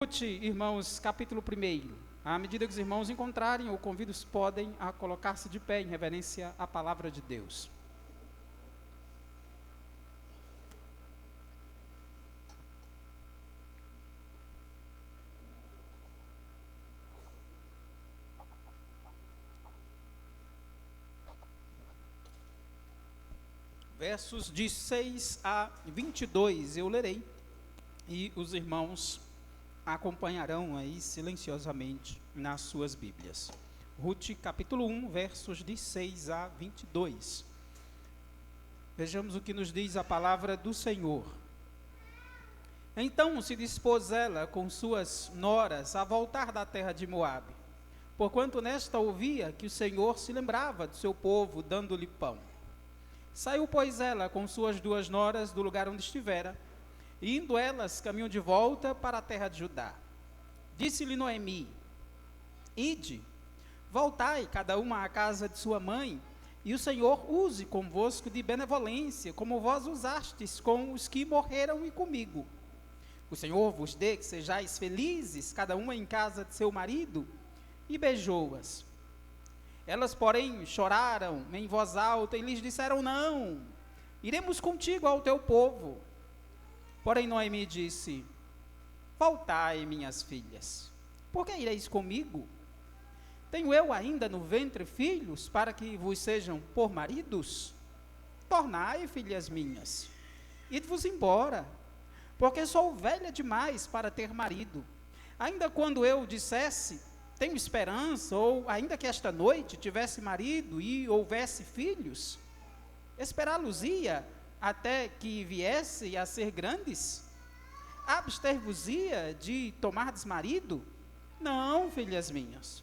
Ruth, irmãos, capítulo 1. À medida que os irmãos encontrarem ou convidos podem a colocar-se de pé em reverência à palavra de Deus. Versos de 6 a 22 eu lerei e os irmãos acompanharão aí silenciosamente nas suas Bíblias. Ruth, capítulo 1, versos de 6 a 22. Vejamos o que nos diz a palavra do Senhor. Então se dispôs ela com suas noras a voltar da terra de Moabe, porquanto nesta ouvia que o Senhor se lembrava do seu povo, dando-lhe pão. Saiu, pois, ela com suas 2 noras do lugar onde estivera, e indo elas caminho de volta para a terra de Judá. Disse-lhe Noemi: Ide, voltai cada uma à casa de sua mãe, e o Senhor use convosco de benevolência, como vós usastes com os que morreram e comigo. O Senhor vos dê que sejais felizes, cada uma em casa de seu marido. E beijou-as. Elas, porém, choraram em voz alta e lhes disseram: Não, iremos contigo ao teu povo. Porém Noemi disse: Voltai, minhas filhas, por que ireis comigo? Tenho eu ainda no ventre filhos, para que vos sejam por maridos? Tornai, filhas minhas, ide-vos embora, porque sou velha demais para ter marido. Ainda quando eu dissesse: tenho esperança, ou ainda que esta noite tivesse marido e houvesse filhos, esperá-los-ia até que viesse a ser grandes? Abster-vos-ia de tomardes marido? Não, filhas minhas,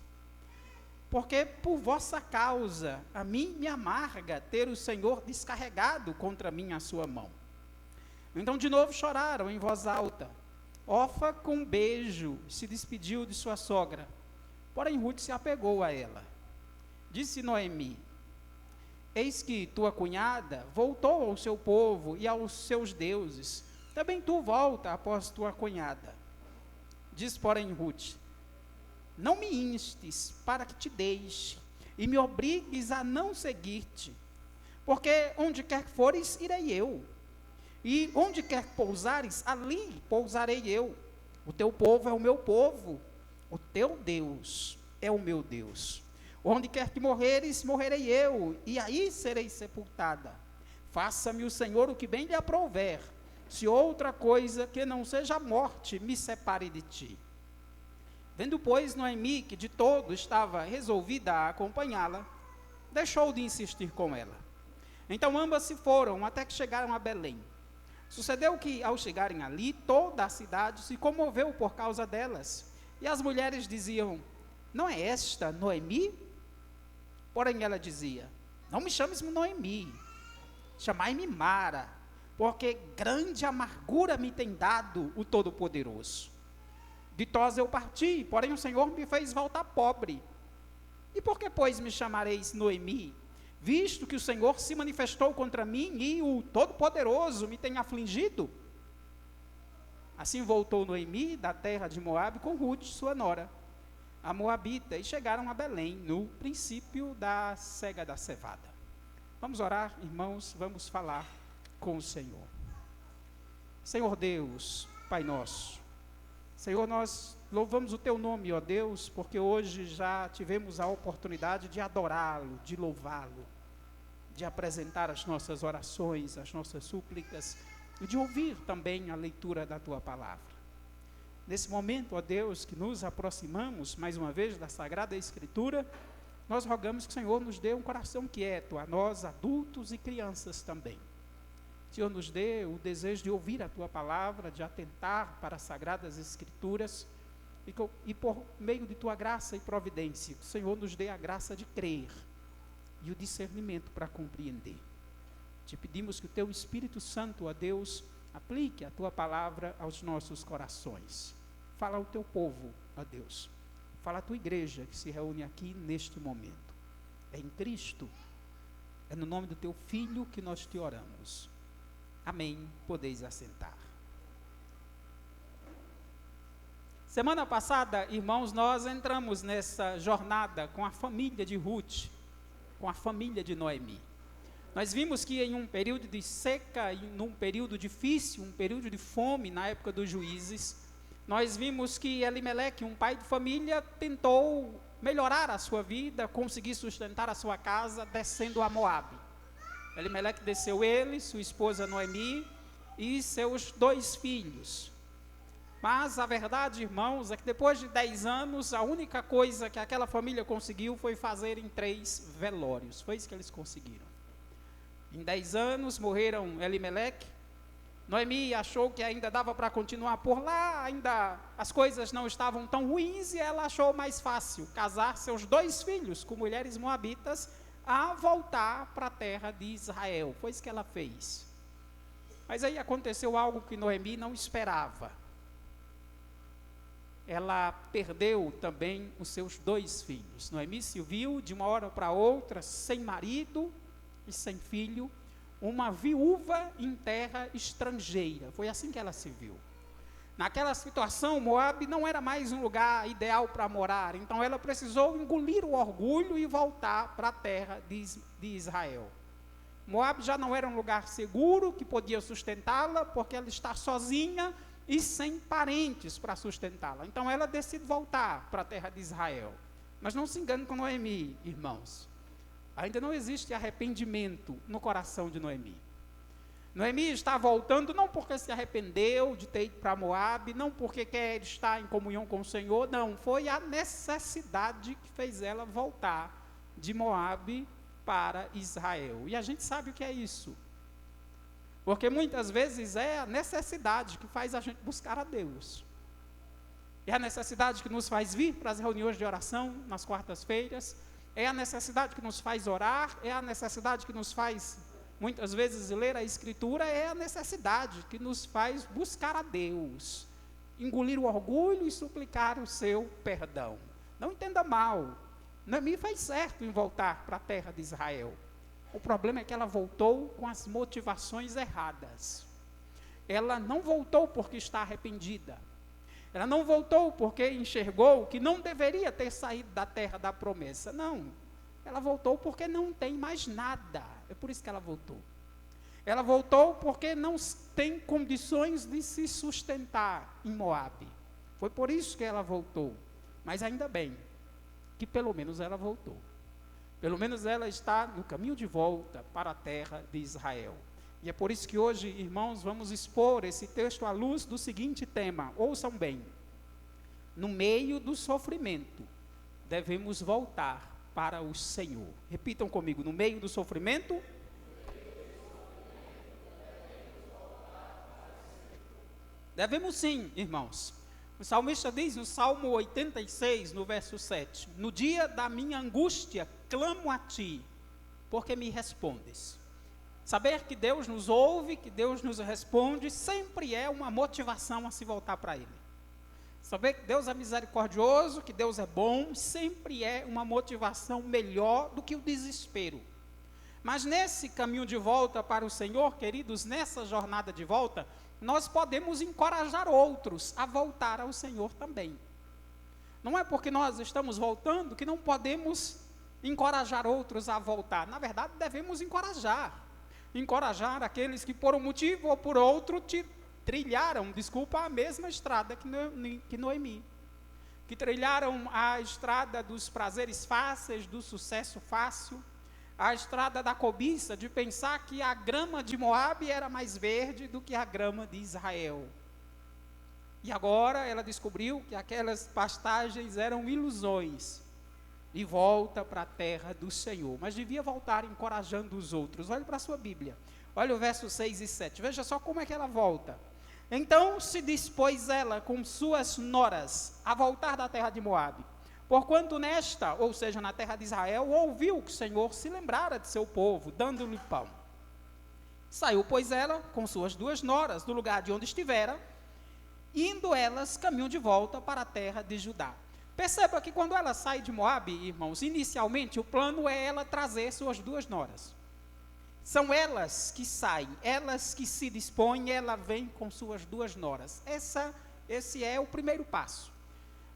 porque por vossa causa a mim me amarga ter o Senhor descarregado contra mim a sua mão. Então de novo choraram em voz alta. Orfa, com um beijo, se despediu de sua sogra. Porém Ruth se apegou a ela. Disse Noemi: Eis que tua cunhada voltou ao seu povo e aos seus deuses. Também tu volta após tua cunhada. Diz, porém, Ruth: Não me instes para que te deixe, e me obrigues a não seguir-te. Porque onde quer que fores, irei eu. E onde quer que pousares, ali pousarei eu. O teu povo é o meu povo, o teu Deus é o meu Deus. Onde quer que morreres, morrerei eu, e aí serei sepultada. Faça-me o Senhor o que bem lhe aprouver, se outra coisa que não seja a morte me separe de ti. Vendo, pois, Noemi que de todo estava resolvida a acompanhá-la, deixou de insistir com ela. Então ambas se foram até que chegaram a Belém. Sucedeu que, ao chegarem ali, toda a cidade se comoveu por causa delas. E as mulheres diziam: Não é esta Noemi? Porém ela dizia: Não me chames Noemi, chamai-me Mara, porque grande amargura me tem dado o Todo-Poderoso. Ditosa eu parti, porém o Senhor me fez voltar pobre. E por que, pois, me chamareis Noemi, visto que o Senhor se manifestou contra mim e o Todo-Poderoso me tem afligido? Assim voltou Noemi da terra de Moabe com Ruth, sua nora, a moabita, e chegaram a Belém, no princípio da cega da cevada. Vamos orar, irmãos, vamos falar com o Senhor. Senhor Deus, Pai nosso, Senhor, nós louvamos o teu nome, ó Deus, porque hoje já tivemos a oportunidade de adorá-lo, de louvá-lo, de apresentar as nossas orações, as nossas súplicas, e de ouvir também a leitura da tua palavra. Nesse momento, ó Deus, que nos aproximamos mais uma vez da Sagrada Escritura, nós rogamos que o Senhor nos dê um coração quieto, a nós adultos e crianças também. Senhor, nos dê o desejo de ouvir a tua palavra, de atentar para as Sagradas Escrituras, e por meio de tua graça e providência, que o Senhor nos dê a graça de crer e o discernimento para compreender. Te pedimos que o teu Espírito Santo, ó Deus, aplique a tua palavra aos nossos corações. Fala ao teu povo, ó Deus. Fala à tua igreja que se reúne aqui neste momento. É em Cristo, é no nome do teu Filho que nós te oramos. Amém. Podeis assentar. Semana passada, irmãos, nós entramos nessa jornada com a família de Ruth, com a família de Noemi. Nós vimos que em um período de seca, num período difícil, um período de fome na época dos juízes, nós vimos que Elimeleque, um pai de família, tentou melhorar a sua vida, conseguir sustentar a sua casa, descendo a Moabe. Elimeleque desceu ele, sua esposa Noemi e seus 2 filhos. Mas a verdade, irmãos, é que depois de 10 anos, a única coisa que aquela família conseguiu foi fazer em 3 velórios. Foi isso que eles conseguiram. Em 10 anos, morreram Elimeleque. Noemi achou que ainda dava para continuar por lá, ainda as coisas não estavam tão ruins, e ela achou mais fácil casar seus 2 filhos com mulheres moabitas a voltar para a terra de Israel. Foi isso que ela fez. Mas aí aconteceu algo que Noemi não esperava. Ela perdeu também os seus 2 filhos. Noemi se viu de uma hora para outra sem marido e sem filho, uma viúva em terra estrangeira. Foi assim que ela se viu. Naquela situação, Moabe não era mais um lugar ideal para morar, então ela precisou engolir o orgulho e voltar para a terra de Israel. Moabe já não era um lugar seguro que podia sustentá-la, porque ela está sozinha e sem parentes para sustentá-la. Então ela decide voltar para a terra de Israel. Mas não se engane com Noemi, irmãos. Ainda não existe arrependimento no coração de Noemi. Noemi está voltando não porque se arrependeu de ter ido para Moabe, não porque quer estar em comunhão com o Senhor, não. Foi a necessidade que fez ela voltar de Moabe para Israel. E a gente sabe o que é isso. Porque muitas vezes é a necessidade que faz a gente buscar a Deus. É a necessidade que nos faz vir para as reuniões de oração nas quartas-feiras. É a necessidade que nos faz orar. É a necessidade que nos faz, muitas vezes, ler a Escritura. É a necessidade que nos faz buscar a Deus. Engolir o orgulho e suplicar o seu perdão. Não entenda mal. Noemi fez certo em voltar para a terra de Israel. O problema é que ela voltou com as motivações erradas. Ela não voltou porque está arrependida. Ela não voltou porque enxergou que não deveria ter saído da terra da promessa. Não. Ela voltou porque não tem mais nada. É por isso que ela voltou. Ela voltou porque não tem condições de se sustentar em Moabe. Foi por isso que ela voltou. Mas ainda bem que pelo menos ela voltou. Pelo menos ela está no caminho de volta para a terra de Israel. E é por isso que hoje, irmãos, vamos expor esse texto à luz do seguinte tema. Ouçam bem. No meio do sofrimento, devemos voltar para o Senhor. Repitam comigo. No meio do sofrimento, devemos sim, irmãos. O salmista diz no Salmo 86, no verso 7, no dia da minha angústia, clamo a ti, porque me respondes. Saber que Deus nos ouve, que Deus nos responde, sempre é uma motivação a se voltar para Ele. Saber que Deus é misericordioso, que Deus é bom, sempre é uma motivação melhor do que o desespero. Mas nesse caminho de volta para o Senhor, queridos, nessa jornada de volta, nós podemos encorajar outros a voltar ao Senhor também. Não é porque nós estamos voltando que não podemos encorajar outros a voltar. Na verdade, devemos encorajar. Encorajar aqueles que por um motivo ou por outro trilharam, a mesma estrada que Noemi. Que trilharam a estrada dos prazeres fáceis, do sucesso fácil, a estrada da cobiça, de pensar que a grama de Moabe era mais verde do que a grama de Israel. E agora ela descobriu que aquelas pastagens eram ilusões. E volta para a terra do Senhor. Mas devia voltar encorajando os outros. Olhe para a sua Bíblia. Olha o verso 6 e 7. Veja só como é que ela volta. Então se dispôs ela com suas noras a voltar da terra de Moabe. Porquanto nesta, ou seja, na terra de Israel, ouviu que o Senhor se lembrara de seu povo, dando-lhe pão. Saiu, pois, ela com suas 2 noras do lugar de onde estivera, indo elas caminho de volta para a terra de Judá. Perceba que quando ela sai de Moabe, irmãos, inicialmente o plano é ela trazer suas 2 noras. São elas que saem, elas que se dispõem, ela vem com suas 2 noras. Esse é o primeiro passo.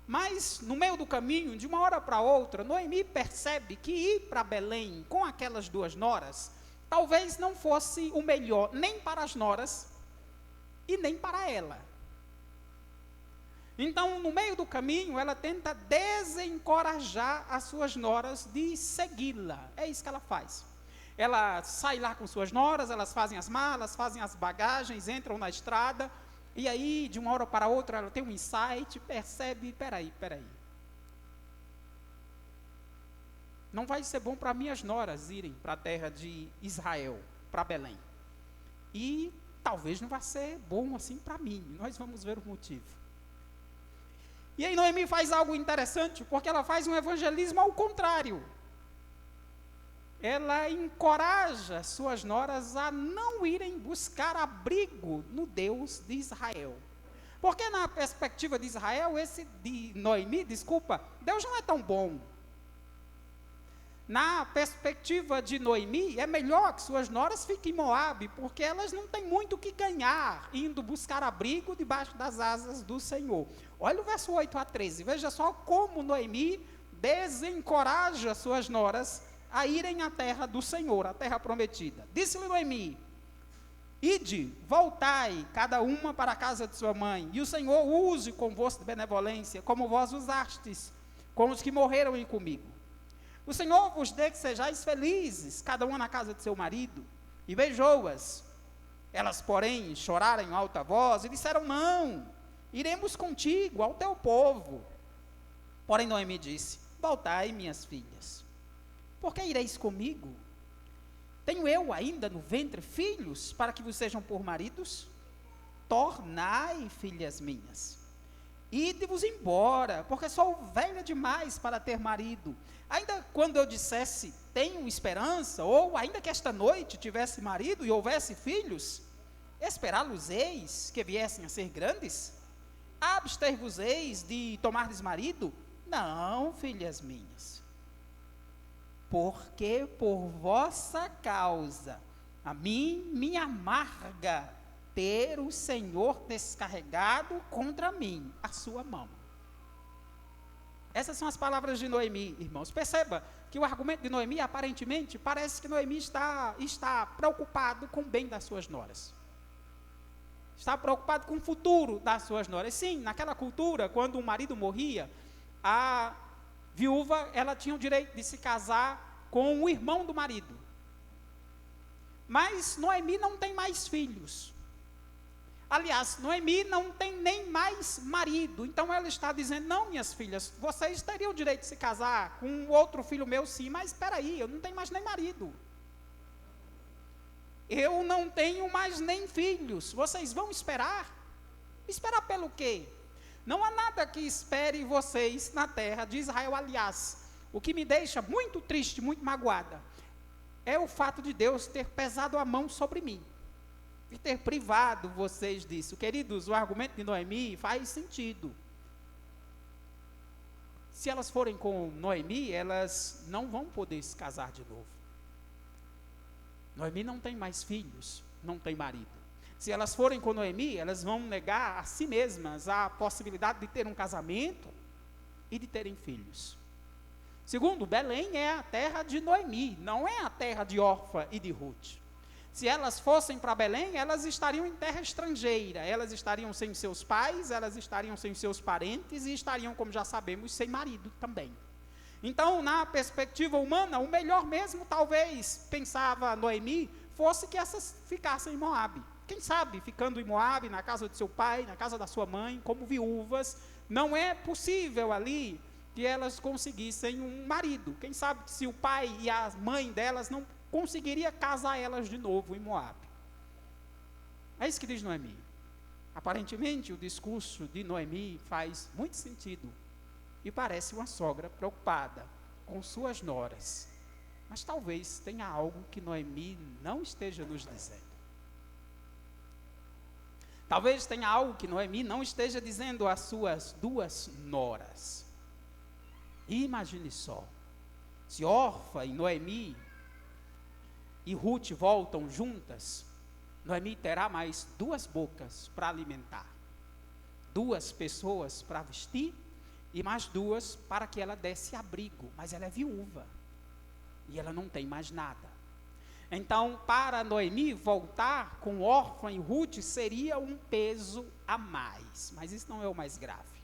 Mas, no meio do caminho, de uma hora para outra, Noemi percebe que ir para Belém com aquelas duas noras, talvez não fosse o melhor, nem para as noras e nem para ela. Então, no meio do caminho, ela tenta desencorajar as suas noras de segui-la. É isso que ela faz. Ela sai lá com suas noras, elas fazem as malas, fazem as bagagens, entram na estrada, e aí, de uma hora para outra, ela tem um insight, percebe, peraí. Não vai ser bom para minhas noras irem para a terra de Israel, para Belém. E talvez não vai ser bom assim para mim. Nós vamos ver o motivo. E aí Noemi faz algo interessante, porque ela faz um evangelismo ao contrário. Ela encoraja suas noras a não irem buscar abrigo no Deus de Israel. Porque na perspectiva de Israel, de Noemi, Deus não é tão bom. Na perspectiva de Noemi, é melhor que suas noras fiquem em Moabe, porque elas não têm muito o que ganhar indo buscar abrigo debaixo das asas do Senhor. Olha o verso 8 a 13, veja só como Noemi desencoraja suas noras a irem à terra do Senhor, a terra prometida. Disse-lhe Noemi: ide, voltai, cada uma para a casa de sua mãe, e o Senhor use convosco de benevolência, como vós usastes com os que morreram comigo. O Senhor vos dê que sejais felizes, cada uma na casa de seu marido. E beijou-as. Elas, porém, choraram em alta voz e disseram: não, iremos contigo, ao teu povo. Porém Noemi disse: voltai, minhas filhas. Por que ireis comigo? Tenho eu ainda no ventre filhos, para que vos sejam por maridos? Tornai, filhas minhas. Ide-vos embora, porque sou velha demais para ter marido. Ainda quando eu dissesse, tenho esperança, ou ainda que esta noite tivesse marido e houvesse filhos, esperá-los-eis que viessem a ser grandes? Abster-vos-eis de tomardes marido? Não, filhas minhas. Porque por vossa causa, a mim me amarga ter o Senhor descarregado contra mim a sua mão. Essas são as palavras de Noemi, irmãos. Perceba que o argumento de Noemi, aparentemente, parece que Noemi está preocupado com o bem das suas noras. Está preocupado com o futuro das suas noras. Sim, naquela cultura, quando o marido morria, a viúva, ela tinha o direito de se casar com o irmão do marido. Mas Noemi não tem mais filhos. Aliás, Noemi não tem nem mais marido. Então ela está dizendo: não, minhas filhas, vocês teriam o direito de se casar com outro filho meu, sim, mas espera aí, eu não tenho mais nem marido. Eu não tenho mais nem filhos. Vocês vão esperar? Esperar pelo quê? Não há nada que espere vocês na terra de Israel. Aliás, o que me deixa muito triste, muito magoada, é o fato de Deus ter pesado a mão sobre mim e ter privado vocês disso. Queridos, o argumento de Noemi faz sentido. Se elas forem com Noemi, elas não vão poder se casar de novo. Noemi não tem mais filhos, não tem marido. Se elas forem com Noemi, elas vão negar a si mesmas a possibilidade de ter um casamento e de terem filhos. Segundo, Belém é a terra de Noemi, não é a terra de Orfa e de Ruth. Se elas fossem para Belém, elas estariam em terra estrangeira, elas estariam sem seus pais, elas estariam sem seus parentes e estariam, como já sabemos, sem marido também. Então, na perspectiva humana, o melhor mesmo, talvez, pensava Noemi, fosse que essas ficassem em Moabe. Quem sabe, ficando em Moabe, na casa de seu pai, na casa da sua mãe, como viúvas, não é possível ali que elas conseguissem um marido. Quem sabe se o pai e a mãe delas não conseguiria casar elas de novo em Moabe. É isso que diz Noemi. Aparentemente, o discurso de Noemi faz muito sentido e parece uma sogra preocupada com suas noras. Mas talvez tenha algo que Noemi não esteja nos dizendo. Talvez tenha algo que Noemi não esteja dizendo às suas duas noras. Imagine só, se Orfa e Noemi e Ruth voltam juntas, Noemi terá mais duas bocas para alimentar, duas pessoas para vestir e mais 2 para que ela desse abrigo, mas ela é viúva, e ela não tem mais nada. Então, para Noemi voltar com Orfa e Ruth seria um peso a mais, mas isso não é o mais grave.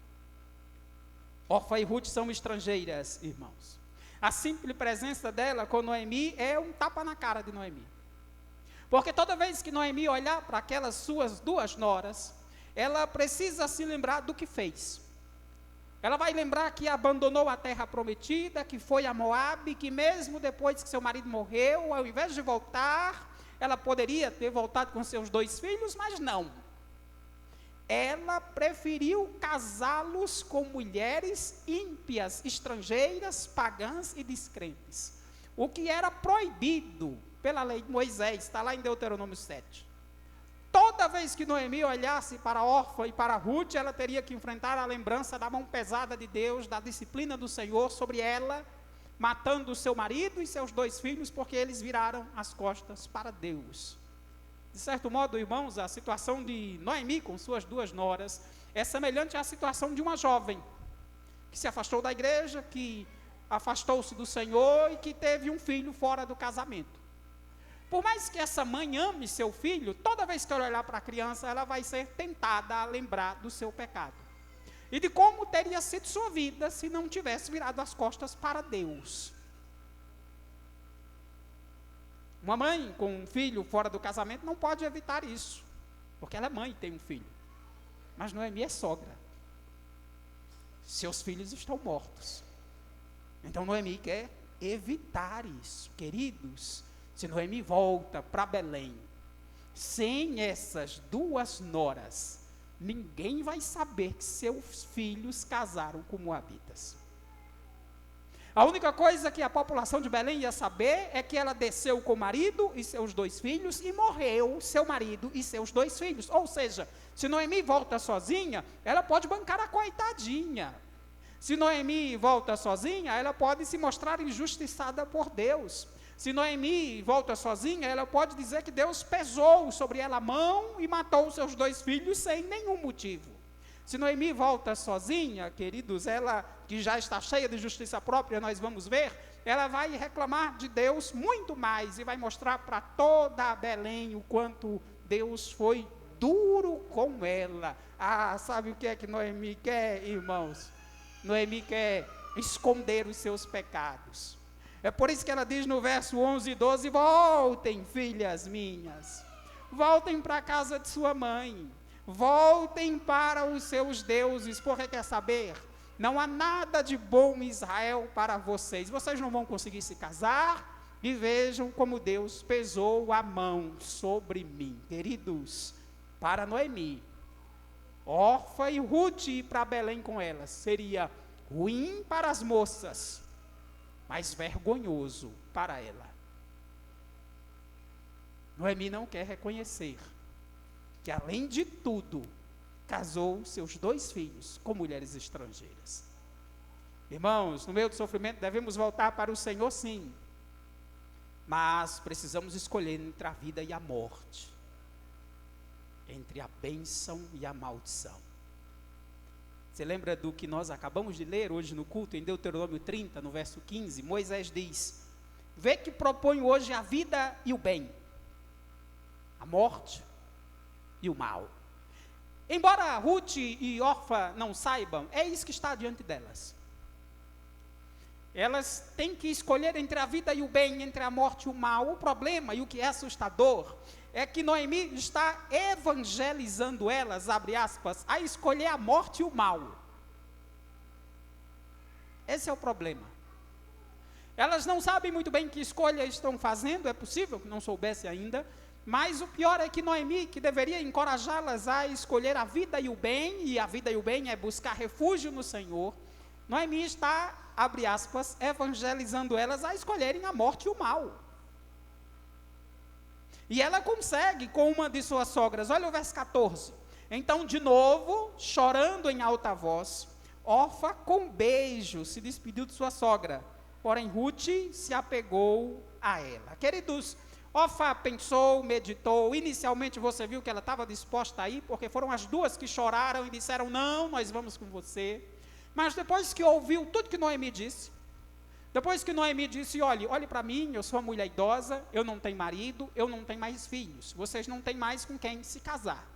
Orfa e Ruth são estrangeiras, irmãos. A simples presença dela com Noemi é um tapa na cara de Noemi. Porque toda vez que Noemi olhar para aquelas suas 2 noras, ela precisa se lembrar do que fez. Ela vai lembrar que abandonou a terra prometida, que foi a Moabe, que mesmo depois que seu marido morreu, ao invés de voltar, ela poderia ter voltado com seus 2 filhos, mas não. Ela preferiu casá-los com mulheres ímpias, estrangeiras, pagãs e descrentes. O que era proibido pela lei de Moisés, está lá em Deuteronômio 7. Toda vez que Noemi olhasse para Orfa e para Ruth, ela teria que enfrentar a lembrança da mão pesada de Deus, da disciplina do Senhor sobre ela, matando o seu marido e seus 2 filhos, porque eles viraram as costas para Deus. De certo modo, irmãos, a situação de Noemi com suas 2 noras é semelhante à situação de uma jovem que se afastou da igreja, que afastou-se do Senhor e que teve um filho fora do casamento. Por mais que essa mãe ame seu filho, toda vez que ela olhar para a criança, ela vai ser tentada a lembrar do seu pecado. E de como teria sido sua vida se não tivesse virado as costas para Deus. Uma mãe com um filho fora do casamento não pode evitar isso, porque ela é mãe e tem um filho. Mas Noemi é sogra. Seus filhos estão mortos. Então Noemi quer evitar isso. Queridos, se Noemi volta para Belém, sem essas 2 noras, ninguém vai saber que seus filhos casaram com moabitas. A única coisa que a população de Belém ia saber é que ela desceu com o marido e seus 2 filhos e morreu seu marido e seus 2 filhos. Ou seja, se Noemi volta sozinha, ela pode bancar a coitadinha. Se Noemi volta sozinha, ela pode se mostrar injustiçada por Deus. Se Noemi volta sozinha, ela pode dizer que Deus pesou sobre ela a mão e matou os seus 2 filhos sem nenhum motivo. Se Noemi volta sozinha, queridos, ela que já está cheia de justiça própria, nós vamos ver, ela vai reclamar de Deus muito mais e vai mostrar para toda a Belém o quanto Deus foi duro com ela. Ah, sabe o que é que Noemi quer, irmãos? Noemi quer esconder os seus pecados. É por isso que ela diz no verso 11 e 12, voltem, filhas minhas, voltem para a casa de sua mãe, voltem para os seus deuses, porque quer saber? Não há nada de bom em Israel para vocês não vão conseguir se casar, e vejam como Deus pesou a mão sobre mim. Queridos, para Noemi, Orfa e Ruth ir para Belém com elas, seria ruim para as moças, mas vergonhoso para ela. Noemi não quer reconhecer que, além de tudo, casou seus 2 filhos com mulheres estrangeiras. Irmãos, no meio do sofrimento devemos voltar para o Senhor, sim, mas precisamos escolher entre a vida e a morte, entre a bênção e a maldição. Você lembra do que nós acabamos de ler hoje no culto, em Deuteronômio 30, no verso 15? Moisés diz: vê que proponho hoje a vida e o bem, a morte e o mal. Embora Ruth e Orfa não saibam, é isso que está diante delas. Elas têm que escolher entre a vida e o bem, entre a morte e o mal. O problema, e o que é assustador, é que Noemi está evangelizando elas, abre aspas, a escolher a morte e o mal. Esse é o problema. Elas não sabem muito bem que escolha estão fazendo, é possível que não soubesse ainda, mas o pior é que Noemi, que deveria encorajá-las a escolher a vida e o bem, e a vida e o bem é buscar refúgio no Senhor, Noemi está, abre aspas, evangelizando elas a escolherem a morte e o mal. E ela consegue com uma de suas sogras. Olha o verso 14. Então, de novo, chorando em alta voz, Orfa com beijo se despediu de sua sogra. Porém, Ruth se apegou a ela. Queridos, Orfa pensou, meditou. Inicialmente você viu que ela estava disposta a ir, porque foram as 2 que choraram e disseram: não, nós vamos com você. Mas depois que ouviu tudo que Noemi disse, depois que Noemi disse, olhe para mim, eu sou uma mulher idosa, eu não tenho marido, eu não tenho mais filhos, vocês não têm mais com quem se casar.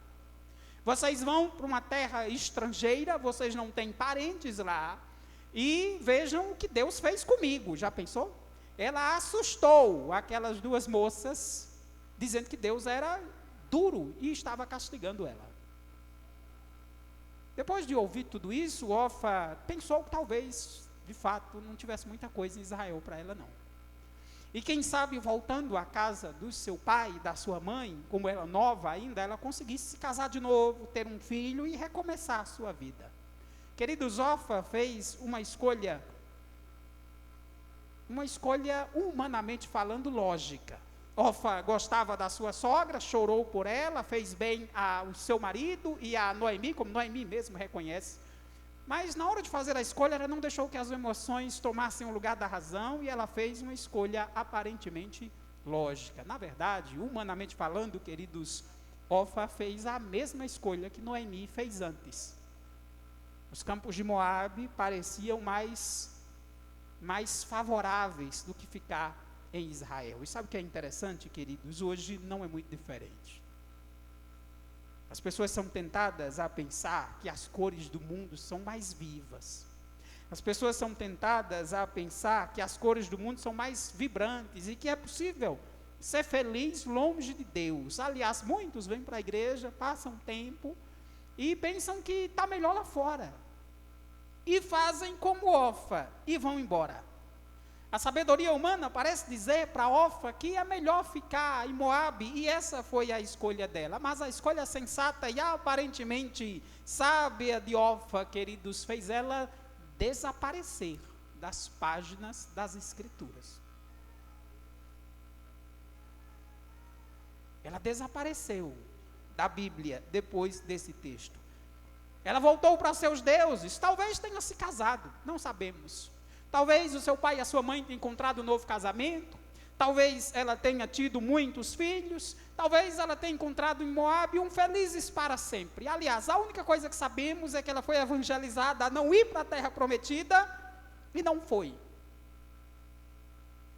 Vocês vão para uma terra estrangeira, vocês não têm parentes lá, e vejam o que Deus fez comigo, já pensou? Ela assustou aquelas duas moças, dizendo que Deus era duro e estava castigando ela. Depois de ouvir tudo isso, Orfa pensou que talvez, de fato, não tivesse muita coisa em Israel para ela não. E quem sabe, voltando à casa do seu pai e da sua mãe, como ela nova ainda, ela conseguisse se casar de novo, ter um filho e recomeçar a sua vida. Queridos, Orfa fez uma escolha humanamente falando lógica. Orfa gostava da sua sogra, chorou por ela, fez bem ao seu marido e a Noemi, como Noemi mesmo reconhece. Mas na hora de fazer a escolha, ela não deixou que as emoções tomassem o lugar da razão e ela fez uma escolha aparentemente lógica. Na verdade, humanamente falando, queridos, Orfa fez a mesma escolha que Noemi fez antes. Os campos de Moabe pareciam mais favoráveis do que ficar em Israel. E sabe o que é interessante, queridos? Hoje não é muito diferente. As pessoas são tentadas a pensar que as cores do mundo são mais vivas. As pessoas são tentadas a pensar que as cores do mundo são mais vibrantes e que é possível ser feliz longe de Deus. Aliás, muitos vêm para a igreja, passam tempo e pensam que está melhor lá fora. E fazem como Orfa e vão embora. A sabedoria humana parece dizer para Orfa que é melhor ficar em Moabe, e essa foi a escolha dela. Mas a escolha sensata e aparentemente sábia de Orfa, queridos, fez ela desaparecer das páginas das Escrituras. Ela desapareceu da Bíblia depois desse texto. Ela voltou para seus deuses, talvez tenha se casado, não sabemos. Talvez o seu pai e a sua mãe tenham encontrado um novo casamento, talvez ela tenha tido muitos filhos, talvez ela tenha encontrado em Moabe um felizes para sempre. Aliás, a única coisa que sabemos é que ela foi evangelizada a não ir para a terra prometida, e não foi.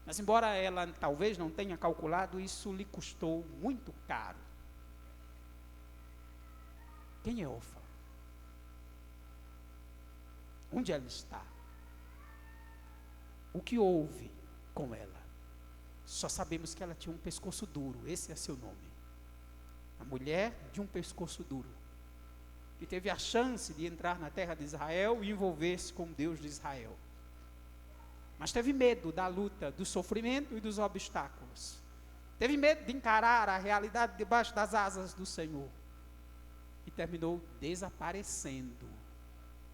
Mas embora ela talvez não tenha calculado, isso lhe custou muito caro. Quem é Orfa? Onde ela está? O que houve com ela? Só sabemos que ela tinha um pescoço duro, esse é seu nome. A mulher de um pescoço duro, que teve a chance de entrar na terra de Israel e envolver-se com o Deus de Israel. Mas teve medo da luta, do sofrimento e dos obstáculos. Teve medo de encarar a realidade debaixo das asas do Senhor. E terminou desaparecendo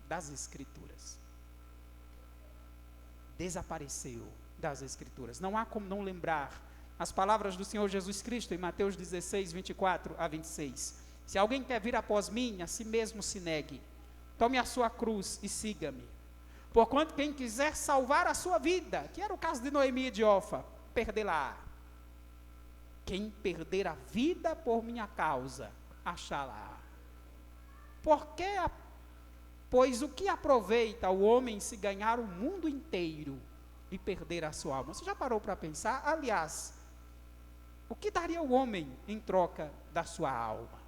das Escrituras. Desapareceu das Escrituras. Não há como não lembrar as palavras do Senhor Jesus Cristo em Mateus 16, 24 a 26. Se alguém quer vir após mim, a si mesmo se negue. Tome a sua cruz e siga-me. Porquanto quem quiser salvar a sua vida, que era o caso de Noemi e de Orfa, perdê-la. Quem perder a vida por minha causa, achá-la. Pois o que aproveita o homem se ganhar o mundo inteiro e perder a sua alma? Você já parou para pensar? Aliás, o que daria o homem em troca da sua alma?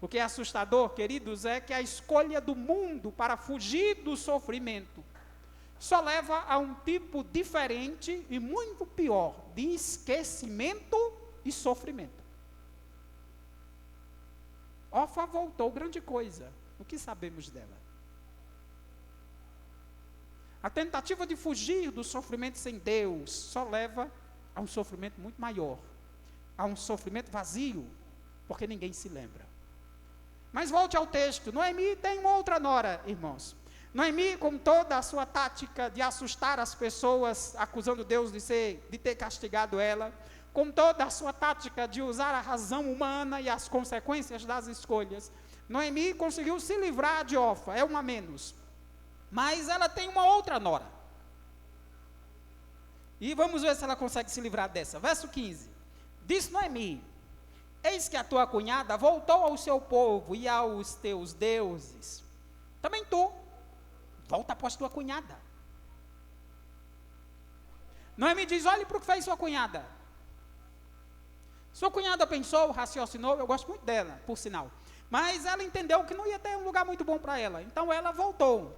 O que é assustador, queridos, é que a escolha do mundo para fugir do sofrimento só leva a um tipo diferente e muito pior de esquecimento e sofrimento. Orfa voltou, grande coisa. O que sabemos dela? A tentativa de fugir do sofrimento sem Deus só leva a um sofrimento muito maior, a um sofrimento vazio, porque ninguém se lembra. Mas volte ao texto. Noemi tem uma outra nora, irmãos. Noemi, com toda a sua tática de assustar as pessoas, acusando Deus de ter castigado ela, com toda a sua tática de usar a razão humana e as consequências das escolhas, Noemi conseguiu se livrar de Orfa, é uma menos. Mas ela tem uma outra nora. E vamos ver se ela consegue se livrar dessa. Verso 15. Disse Noemi: eis que a tua cunhada voltou ao seu povo e aos teus deuses. Também tu Volta após tua cunhada. Noemi diz, olhe para o que fez sua cunhada. Sua cunhada pensou, raciocinou, eu gosto muito dela, por sinal. Mas ela entendeu que não ia ter um lugar muito bom para ela. Então ela voltou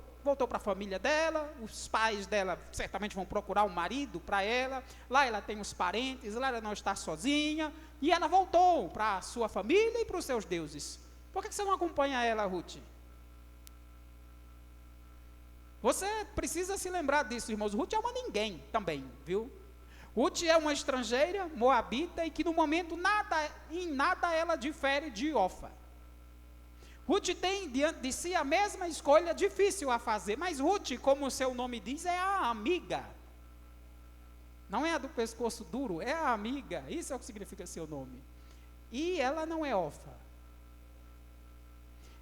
para a família dela, os pais dela certamente vão procurar um marido para ela, lá ela tem os parentes, lá ela não está sozinha, e ela voltou para a sua família e para os seus deuses. Por que você não acompanha ela, Ruth? Você precisa se lembrar disso, irmãos. Ruth é uma ninguém também, viu? Ruth é uma estrangeira, moabita, e que no momento em nada ela difere de Orfa. Ruth tem diante de si a mesma escolha difícil a fazer, mas Ruth, como o seu nome diz, é a amiga. Não é a do pescoço duro, é a amiga. Isso é o que significa seu nome. E ela não é Orfa.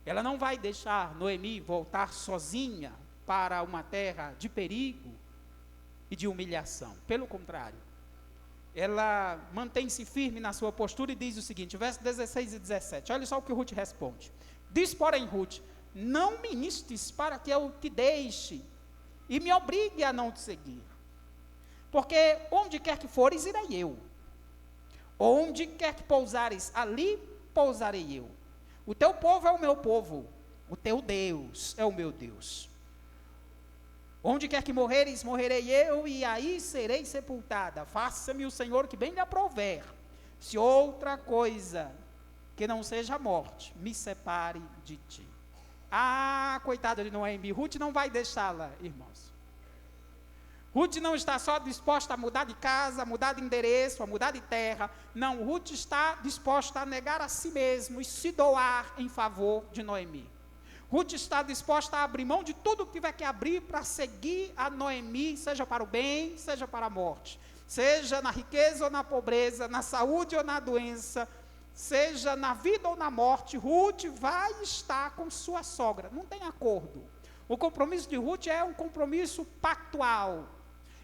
Ela não vai deixar Noemi voltar sozinha para uma terra de perigo e de humilhação. Pelo contrário, ela mantém-se firme na sua postura e diz o seguinte, versos 16 e 17, olha só o que Ruth responde. Diz, porém, Ruth, não me instes para que eu te deixe e me obrigue a não te seguir. Porque onde quer que fores, irei eu. Onde quer que pousares, ali pousarei eu. O teu povo é o meu povo, o teu Deus é o meu Deus. Onde quer que morreres, morrerei eu, e aí serei sepultada. Faça-me o Senhor que bem lhe aprouver. Se outra coisa que não seja a morte me separe de ti. Ah, coitada de Noemi, Ruth não vai deixá-la, irmãos. Ruth não está só disposta a mudar de casa, a mudar de endereço, a mudar de terra. Não, Ruth está disposta a negar a si mesmo e se doar em favor de Noemi. Ruth está disposta a abrir mão de tudo que tiver que abrir para seguir a Noemi, seja para o bem, seja para a morte. Seja na riqueza ou na pobreza, na saúde ou na doença, seja na vida ou na morte, Ruth vai estar com sua sogra. Não tem acordo. O compromisso de Ruth é um compromisso pactual.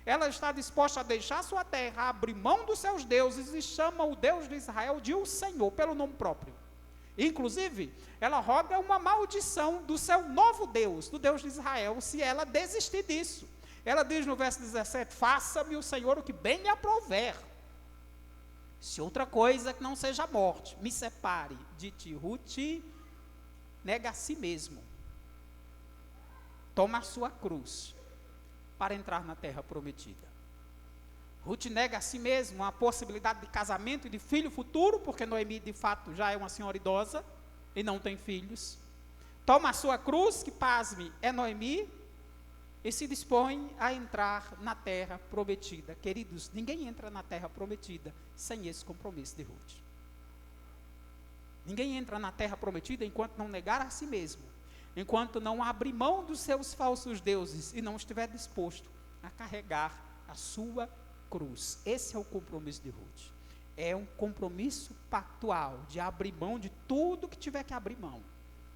Ela está disposta a deixar sua terra, abrir mão dos seus deuses e chama o Deus de Israel de o Senhor, pelo nome próprio. Inclusive, ela roga uma maldição do seu novo Deus, do Deus de Israel, se ela desistir disso. Ela diz no verso 17, faça-me o Senhor o que bem lhe aprouver. Se outra coisa que não seja a morte, me separe de ti. Ruth nega a si mesmo. Toma a sua cruz para entrar na terra prometida. Ruth nega a si mesma a possibilidade de casamento e de filho futuro, porque Noemi, de fato, já é uma senhora idosa e não tem filhos. Toma a sua cruz, que, pasme, é Noemi, e se dispõe a entrar na terra prometida. Queridos, ninguém entra na terra prometida sem esse compromisso de Ruth. Ninguém entra na terra prometida enquanto não negar a si mesmo, enquanto não abrir mão dos seus falsos deuses e não estiver disposto a carregar a sua cruz. Esse é o compromisso de Ruth. É um compromisso pactual de abrir mão de tudo que tiver que abrir mão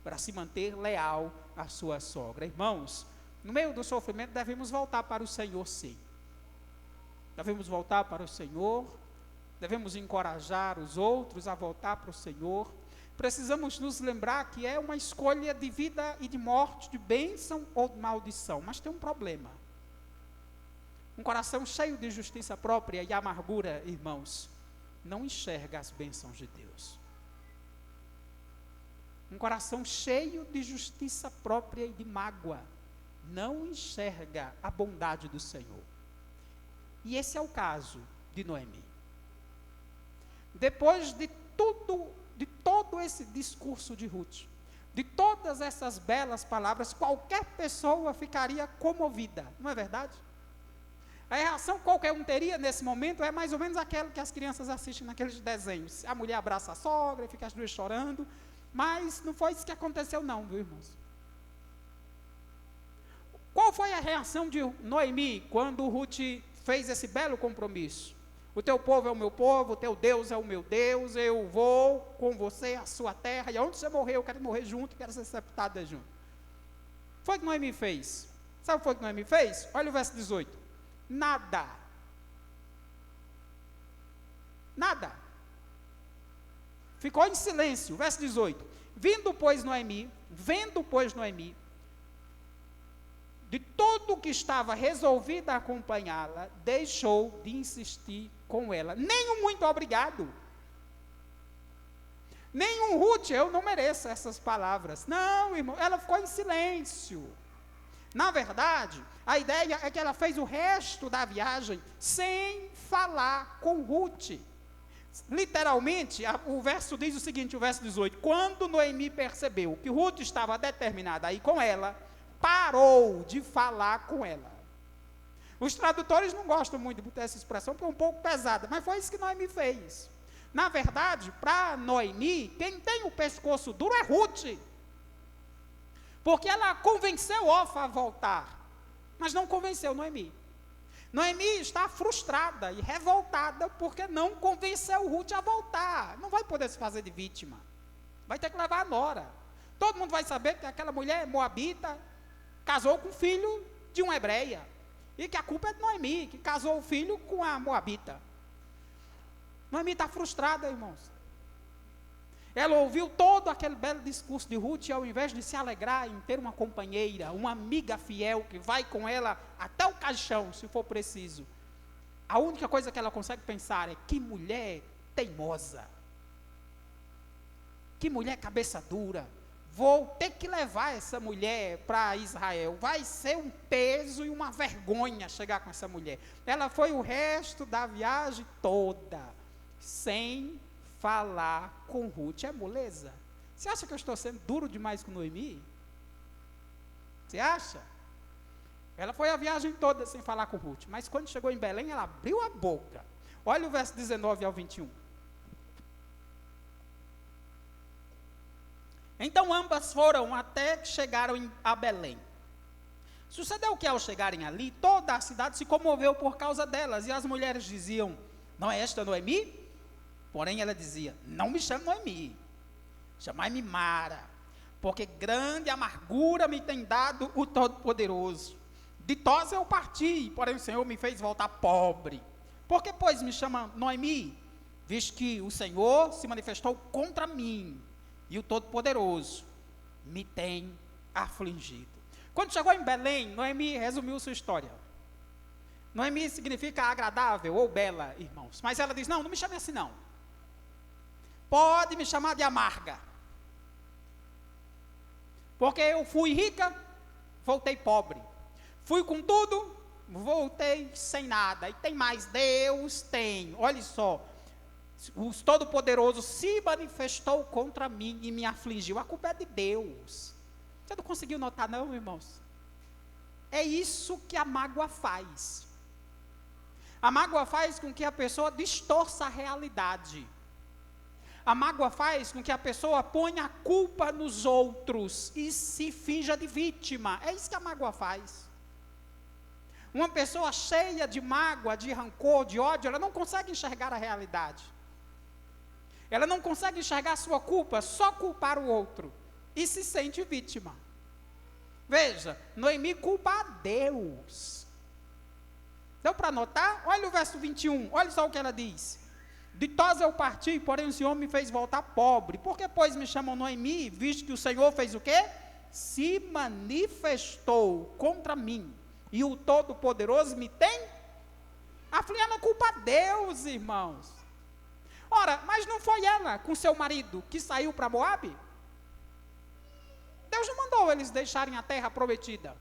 para se manter leal à sua sogra. Irmãos, no meio do sofrimento devemos voltar para o Senhor, sim. Devemos voltar para o Senhor, devemos encorajar os outros a voltar para o Senhor. Precisamos nos lembrar que é uma escolha de vida e de morte, de bênção ou de maldição, mas tem um problema. Um coração cheio de justiça própria e amargura, irmãos, não enxerga as bênçãos de Deus. Um coração cheio de justiça própria e de mágoa não enxerga a bondade do Senhor. E esse é o caso de Noemi. Depois de todo esse discurso de Ruth, de todas essas belas palavras, qualquer pessoa ficaria comovida, não é verdade? A reação que qualquer um teria nesse momento é mais ou menos aquela que as crianças assistem naqueles desenhos. A mulher abraça a sogra e fica as duas chorando, mas não foi isso que aconteceu não, viu, irmãos? Qual foi a reação de Noemi quando Ruth fez esse belo compromisso? O teu povo é o meu povo, o teu Deus é o meu Deus, eu vou com você à sua terra, e aonde você morrer, eu quero morrer junto, quero ser sepultada junto. Foi o que Noemi fez. Sabe o que foi que Noemi fez? Olha o verso 18. Nada. Ficou em silêncio. Verso 18. Vendo, pois, Noemi, que estava resolvida a acompanhá-la, deixou de insistir com ela. Nem um muito obrigado. Nem um Ruth, eu não mereço essas palavras. Não, irmão, ela ficou em silêncio. Na verdade, a ideia é que ela fez o resto da viagem sem falar com Ruth. Literalmente, o verso diz o seguinte, o verso 18: quando Noemi percebeu que Ruth estava determinada a ir com ela, parou de falar com ela. Os tradutores não gostam muito de botar essa expressão, porque é um pouco pesada, mas foi isso que Noemi fez. Na verdade, para Noemi, quem tem o pescoço duro é Ruth, porque ela convenceu Orfa a voltar, mas não convenceu Noemi. Noemi está frustrada e revoltada porque não convenceu Ruth a voltar. Não vai poder se fazer de vítima, vai ter que levar a nora. Todo mundo vai saber que aquela mulher moabita casou com o filho de uma hebreia, e que a culpa é de Noemi, que casou o filho com a moabita. Noemi está frustrada, irmãos. Ela ouviu todo aquele belo discurso de Ruth, e ao invés de se alegrar em ter uma companheira, uma amiga fiel, que vai com ela até o caixão, se for preciso, a única coisa que ela consegue pensar é: que mulher teimosa, que mulher cabeça dura, vou ter que levar essa mulher para Israel, vai ser um peso e uma vergonha chegar com essa mulher. Ela foi o resto da viagem toda sem falar com Ruth. É moleza? Você acha que eu estou sendo duro demais com Noemi? Você acha? Ela foi a viagem toda sem falar com Ruth, mas quando chegou em Belém, ela abriu a boca. Olha o verso 19 ao 21. Então ambas foram até que chegaram a Belém. Sucedeu que ao chegarem ali, toda a cidade se comoveu por causa delas, e as mulheres diziam: não é esta Noemi? Porém ela dizia: não me chame Noemi, chamai-me Mara, porque grande amargura me tem dado o Todo-Poderoso. Ditosa eu parti, porém o Senhor me fez voltar pobre. Por que, pois, me chama Noemi? Visto que o Senhor se manifestou contra mim, e o Todo-Poderoso me tem afligido. Quando chegou em Belém, Noemi resumiu sua história. Noemi significa agradável ou bela, irmãos. Mas ela diz: não me chame assim não. Pode me chamar de amarga. Porque eu fui rica, voltei pobre. Fui com tudo, voltei sem nada. E tem mais, Deus tem. Olha só, o Todo-Poderoso se manifestou contra mim e me afligiu. A culpa é de Deus. Você não conseguiu notar não, irmãos? É isso que a mágoa faz. A mágoa faz com que a pessoa distorça a realidade. A mágoa faz com que a pessoa ponha a culpa nos outros e se finja de vítima. É isso que a mágoa faz. Uma pessoa cheia de mágoa, de rancor, de ódio, ela não consegue enxergar a realidade. Ela não consegue enxergar a sua culpa, só culpar o outro. E se sente vítima. Veja, Noemi culpa a Deus. Deu para notar? Olha o verso 21, olha só o que ela diz. Ditosa eu parti, porém o Senhor me fez voltar pobre. Por que, pois, me chamam Noemi, visto que o Senhor fez o quê? Se manifestou contra mim, e o Todo-Poderoso me tem afligido. Ela culpa a Deus, irmãos. Ora, mas não foi ela com seu marido que saiu para Moabe? Deus não mandou eles deixarem a terra prometida.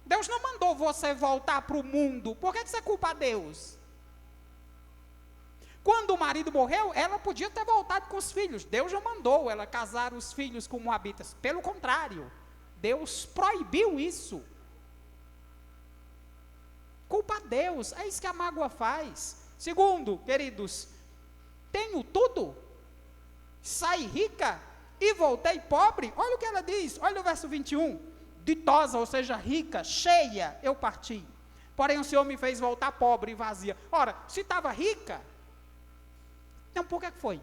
Deus não mandou você voltar para o mundo. Por que você culpa a Deus? Quando o marido morreu, ela podia ter voltado com os filhos. Deus não mandou ela casar os filhos com moabitas. Pelo contrário, Deus proibiu isso. Culpa a Deus. É isso que a mágoa faz. Segundo, queridos, tenho tudo, saí rica e voltei pobre. Olha o que ela diz, olha o verso 21. Ditosa, ou seja, rica, cheia, eu parti. Porém o Senhor me fez voltar pobre e vazia. Ora, se estava rica, então por que foi?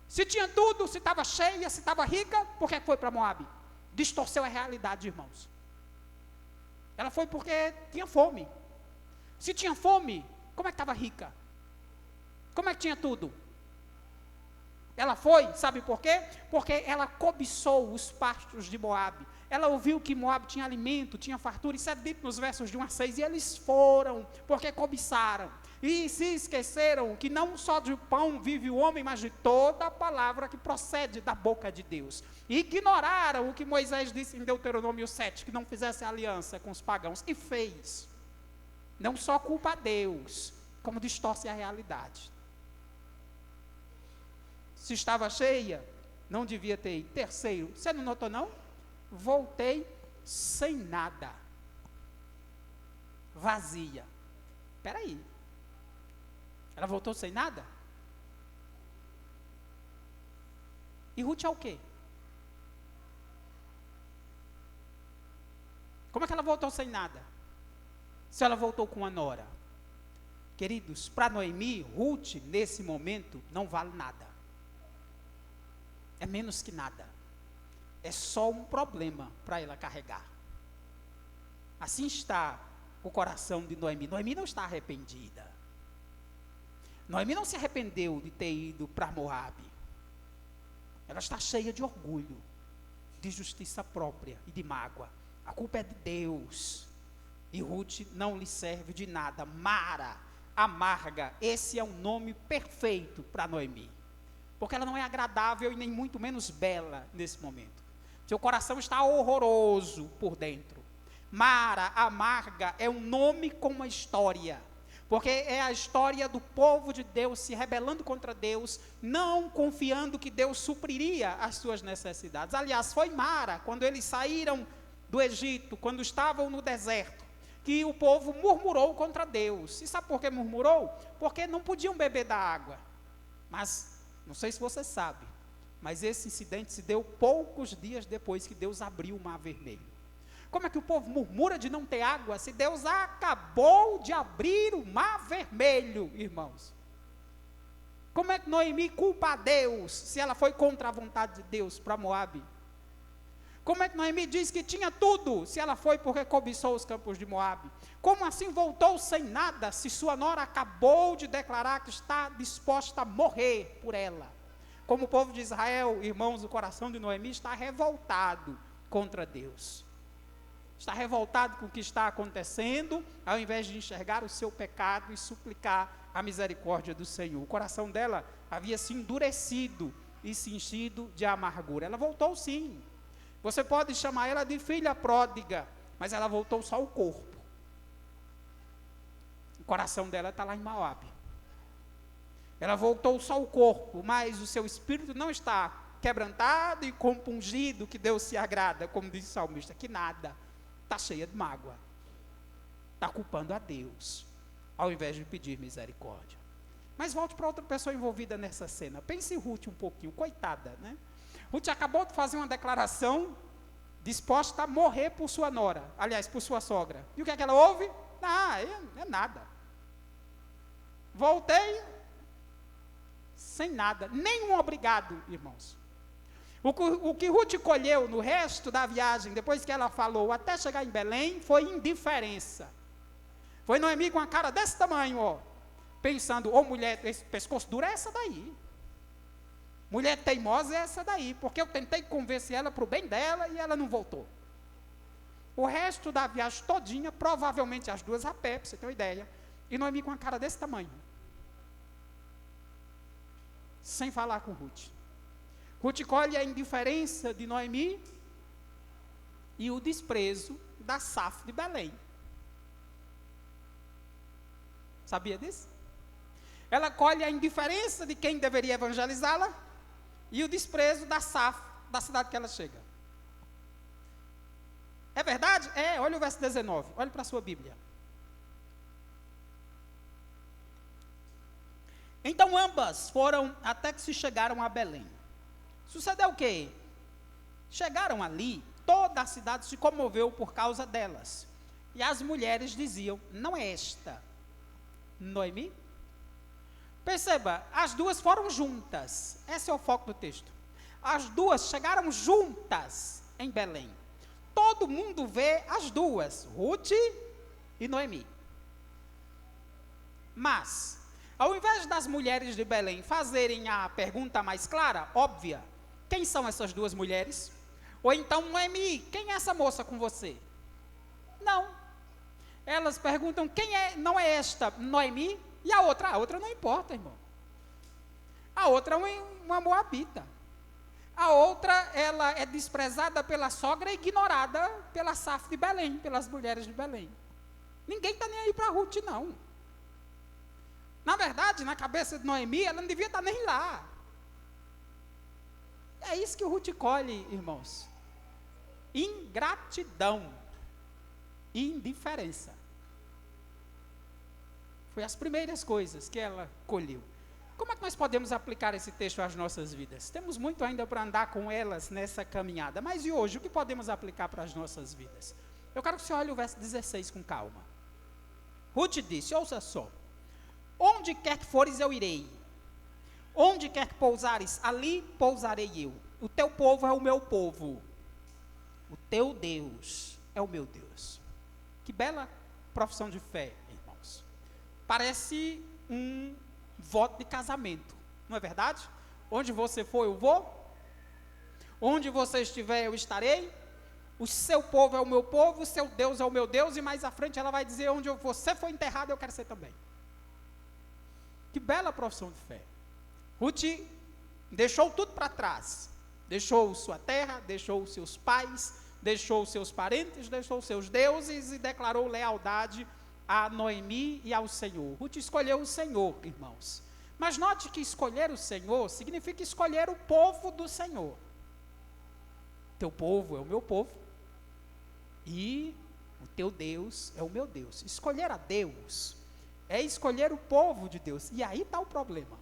Se tinha tudo, se estava cheia, se estava rica, por que foi para Moabe? Distorceu a realidade, irmãos. Ela foi porque tinha fome. Se tinha fome, como é que estava rica? Como é que tinha tudo? Ela foi, sabe por quê? Porque ela cobiçou os pastos de Moabe. Ela ouviu que Moabe tinha alimento, tinha fartura, isso é dito nos versos de 1 a 6, e eles foram, porque cobiçaram. E se esqueceram que não só de pão vive o homem, mas de toda a palavra que procede da boca de Deus. E ignoraram o que Moisés disse em Deuteronômio 7, que não fizesse aliança com os pagãos, e fez. Não só culpa a Deus, como distorce a realidade. Se estava cheia, não devia ter ido. Terceiro, você não notou não? Voltei sem nada. Vazia. Espera aí. Ela voltou sem nada? E Ruth é o quê? Como é que ela voltou sem nada? Se ela voltou com a nora. Queridos, para Noemi, Ruth, nesse momento, não vale nada. É menos que nada. É só um problema para ela carregar. Assim está o coração de Noemi. Noemi não está arrependida. Noemi não se arrependeu de ter ido para Moabe. Ela está cheia de orgulho, de justiça própria e de mágoa. A culpa é de Deus. E Ruth não lhe serve de nada. Mara, amarga, esse é um nome perfeito para Noemi. Porque ela não é agradável e nem muito menos bela nesse momento. Seu coração está horroroso por dentro. Mara, amarga, é um nome com uma história. Porque é a história do povo de Deus se rebelando contra Deus, não confiando que Deus supriria as suas necessidades. Aliás, foi Mara, quando eles saíram do Egito, quando estavam no deserto, que o povo murmurou contra Deus. E sabe por que murmurou? Porque não podiam beber da água. Mas, não sei se você sabe, mas esse incidente se deu poucos dias depois que Deus abriu o Mar Vermelho. Como é que o povo murmura de não ter água, se Deus acabou de abrir o Mar Vermelho, irmãos? Como é que Noemi culpa a Deus, se ela foi contra a vontade de Deus para Moabe? Como é que Noemi diz que tinha tudo, se ela foi porque cobiçou os campos de Moabe? Como assim voltou sem nada, se sua nora acabou de declarar que está disposta a morrer por ela? Como o povo de Israel, irmãos, o coração de Noemi está revoltado contra Deus. Está revoltado com o que está acontecendo, ao invés de enxergar o seu pecado e suplicar a misericórdia do Senhor. O coração dela havia se endurecido e se enchido de amargura. Ela voltou sim. Você pode chamar ela de filha pródiga, mas ela voltou só o corpo. O coração dela está lá em Moabe. Ela voltou só o corpo, mas o seu espírito não está quebrantado e compungido, que Deus se agrada, como diz o salmista, que nada. Está cheia de mágoa. Está culpando a Deus, ao invés de pedir misericórdia. Mas volte para outra pessoa envolvida nessa cena. Pense em Ruth um pouquinho, coitada, né? Ruth acabou de fazer uma declaração disposta a morrer por sua nora, aliás, por sua sogra. E o que é que ela ouve? É nada. Voltei sem nada, nenhum obrigado, irmãos. O que Ruth colheu no resto da viagem, depois que ela falou, até chegar em Belém, foi indiferença. Foi Noemi com a cara desse tamanho, ó, pensando, mulher, esse pescoço duro é essa daí. Mulher teimosa é essa daí, porque eu tentei convencer ela para o bem dela e ela não voltou. O resto da viagem todinha, provavelmente as duas a pé, para você ter uma ideia, e Noemi com a cara desse tamanho. Sem falar com Ruth. Ruth colhe a indiferença de Noemi e o desprezo da Saf de Belém. Sabia disso? Ela colhe a indiferença de quem deveria evangelizá-la e o desprezo da Saf, da cidade que ela chega. É verdade? Olha o verso 19, olhe para a sua Bíblia. Então ambas foram até que se chegaram a Belém. Sucedeu o quê? Chegaram ali, toda a cidade se comoveu por causa delas. E as mulheres diziam, não é esta Noemi? Perceba, as duas foram juntas. Esse é o foco do texto. As duas chegaram juntas em Belém. Todo mundo vê as duas, Ruth e Noemi. Mas Ao invés das mulheres de Belém fazerem a pergunta mais clara, óbvia, quem são essas duas mulheres? Ou então, Noemi, quem é essa moça com você? Não. Elas perguntam, quem é, não é esta Noemi? E a outra? A outra não importa, irmão. A outra é uma moabita. A outra, ela é desprezada pela sogra e ignorada pela Saf de Belém, pelas mulheres de Belém. Ninguém está nem aí para Ruth, não. Na verdade, na cabeça de Noemi, ela não devia estar nem lá. É isso que o Ruth colhe, irmãos. Ingratidão. Indiferença. Foi as primeiras coisas que ela colheu. Como é que nós podemos aplicar esse texto às nossas vidas? Temos muito ainda para andar com elas nessa caminhada. Mas e hoje, o que podemos aplicar para as nossas vidas? Eu quero que você olhe o verso 16 com calma. Ruth disse, ouça só. Onde quer que fores, eu irei. Onde quer que pousares, ali pousarei eu. O teu povo é o meu povo. O teu Deus é o meu Deus. Que bela profissão de fé, irmãos. Parece um voto de casamento, não é verdade? Onde você for, eu vou. Onde você estiver, eu estarei. O seu povo é o meu povo, o seu Deus é o meu Deus. E mais à frente ela vai dizer, onde você for enterrado, eu quero ser também. Que bela profissão de fé. Ruth deixou tudo para trás. Deixou sua terra, deixou seus pais, deixou seus parentes, deixou seus deuses e declarou lealdade a Noemi e ao Senhor. Ruth escolheu o Senhor, irmãos. Mas note que escolher o Senhor significa escolher o povo do Senhor. Teu povo é o meu povo e o teu Deus é o meu Deus. Escolher a Deus é escolher o povo de Deus. E aí está o problema.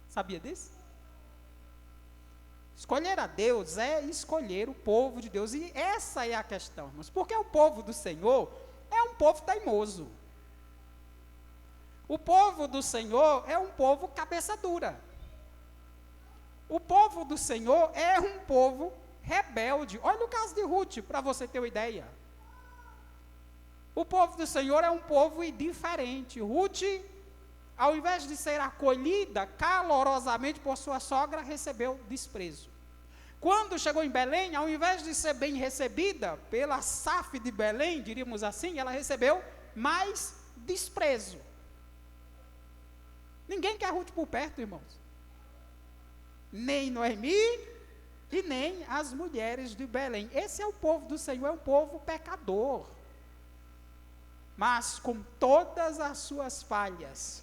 Sabia disso? Escolher a Deus é escolher o povo de Deus. E essa é a questão, irmãos. Porque o povo do Senhor é um povo teimoso. O povo do Senhor é um povo cabeça dura. O povo do Senhor é um povo rebelde. Olha o caso de Ruth, para você ter uma ideia. O povo do Senhor é um povo indiferente. Ruth, ao invés de ser acolhida calorosamente por sua sogra, recebeu desprezo. Quando chegou em Belém, ao invés de ser bem recebida pela Saf de Belém, diríamos assim, ela recebeu mais desprezo. Ninguém quer Ruth por perto, irmãos. Nem Noemi e nem as mulheres de Belém. Esse é o povo do Senhor, é um povo pecador. Mas com todas as suas falhas,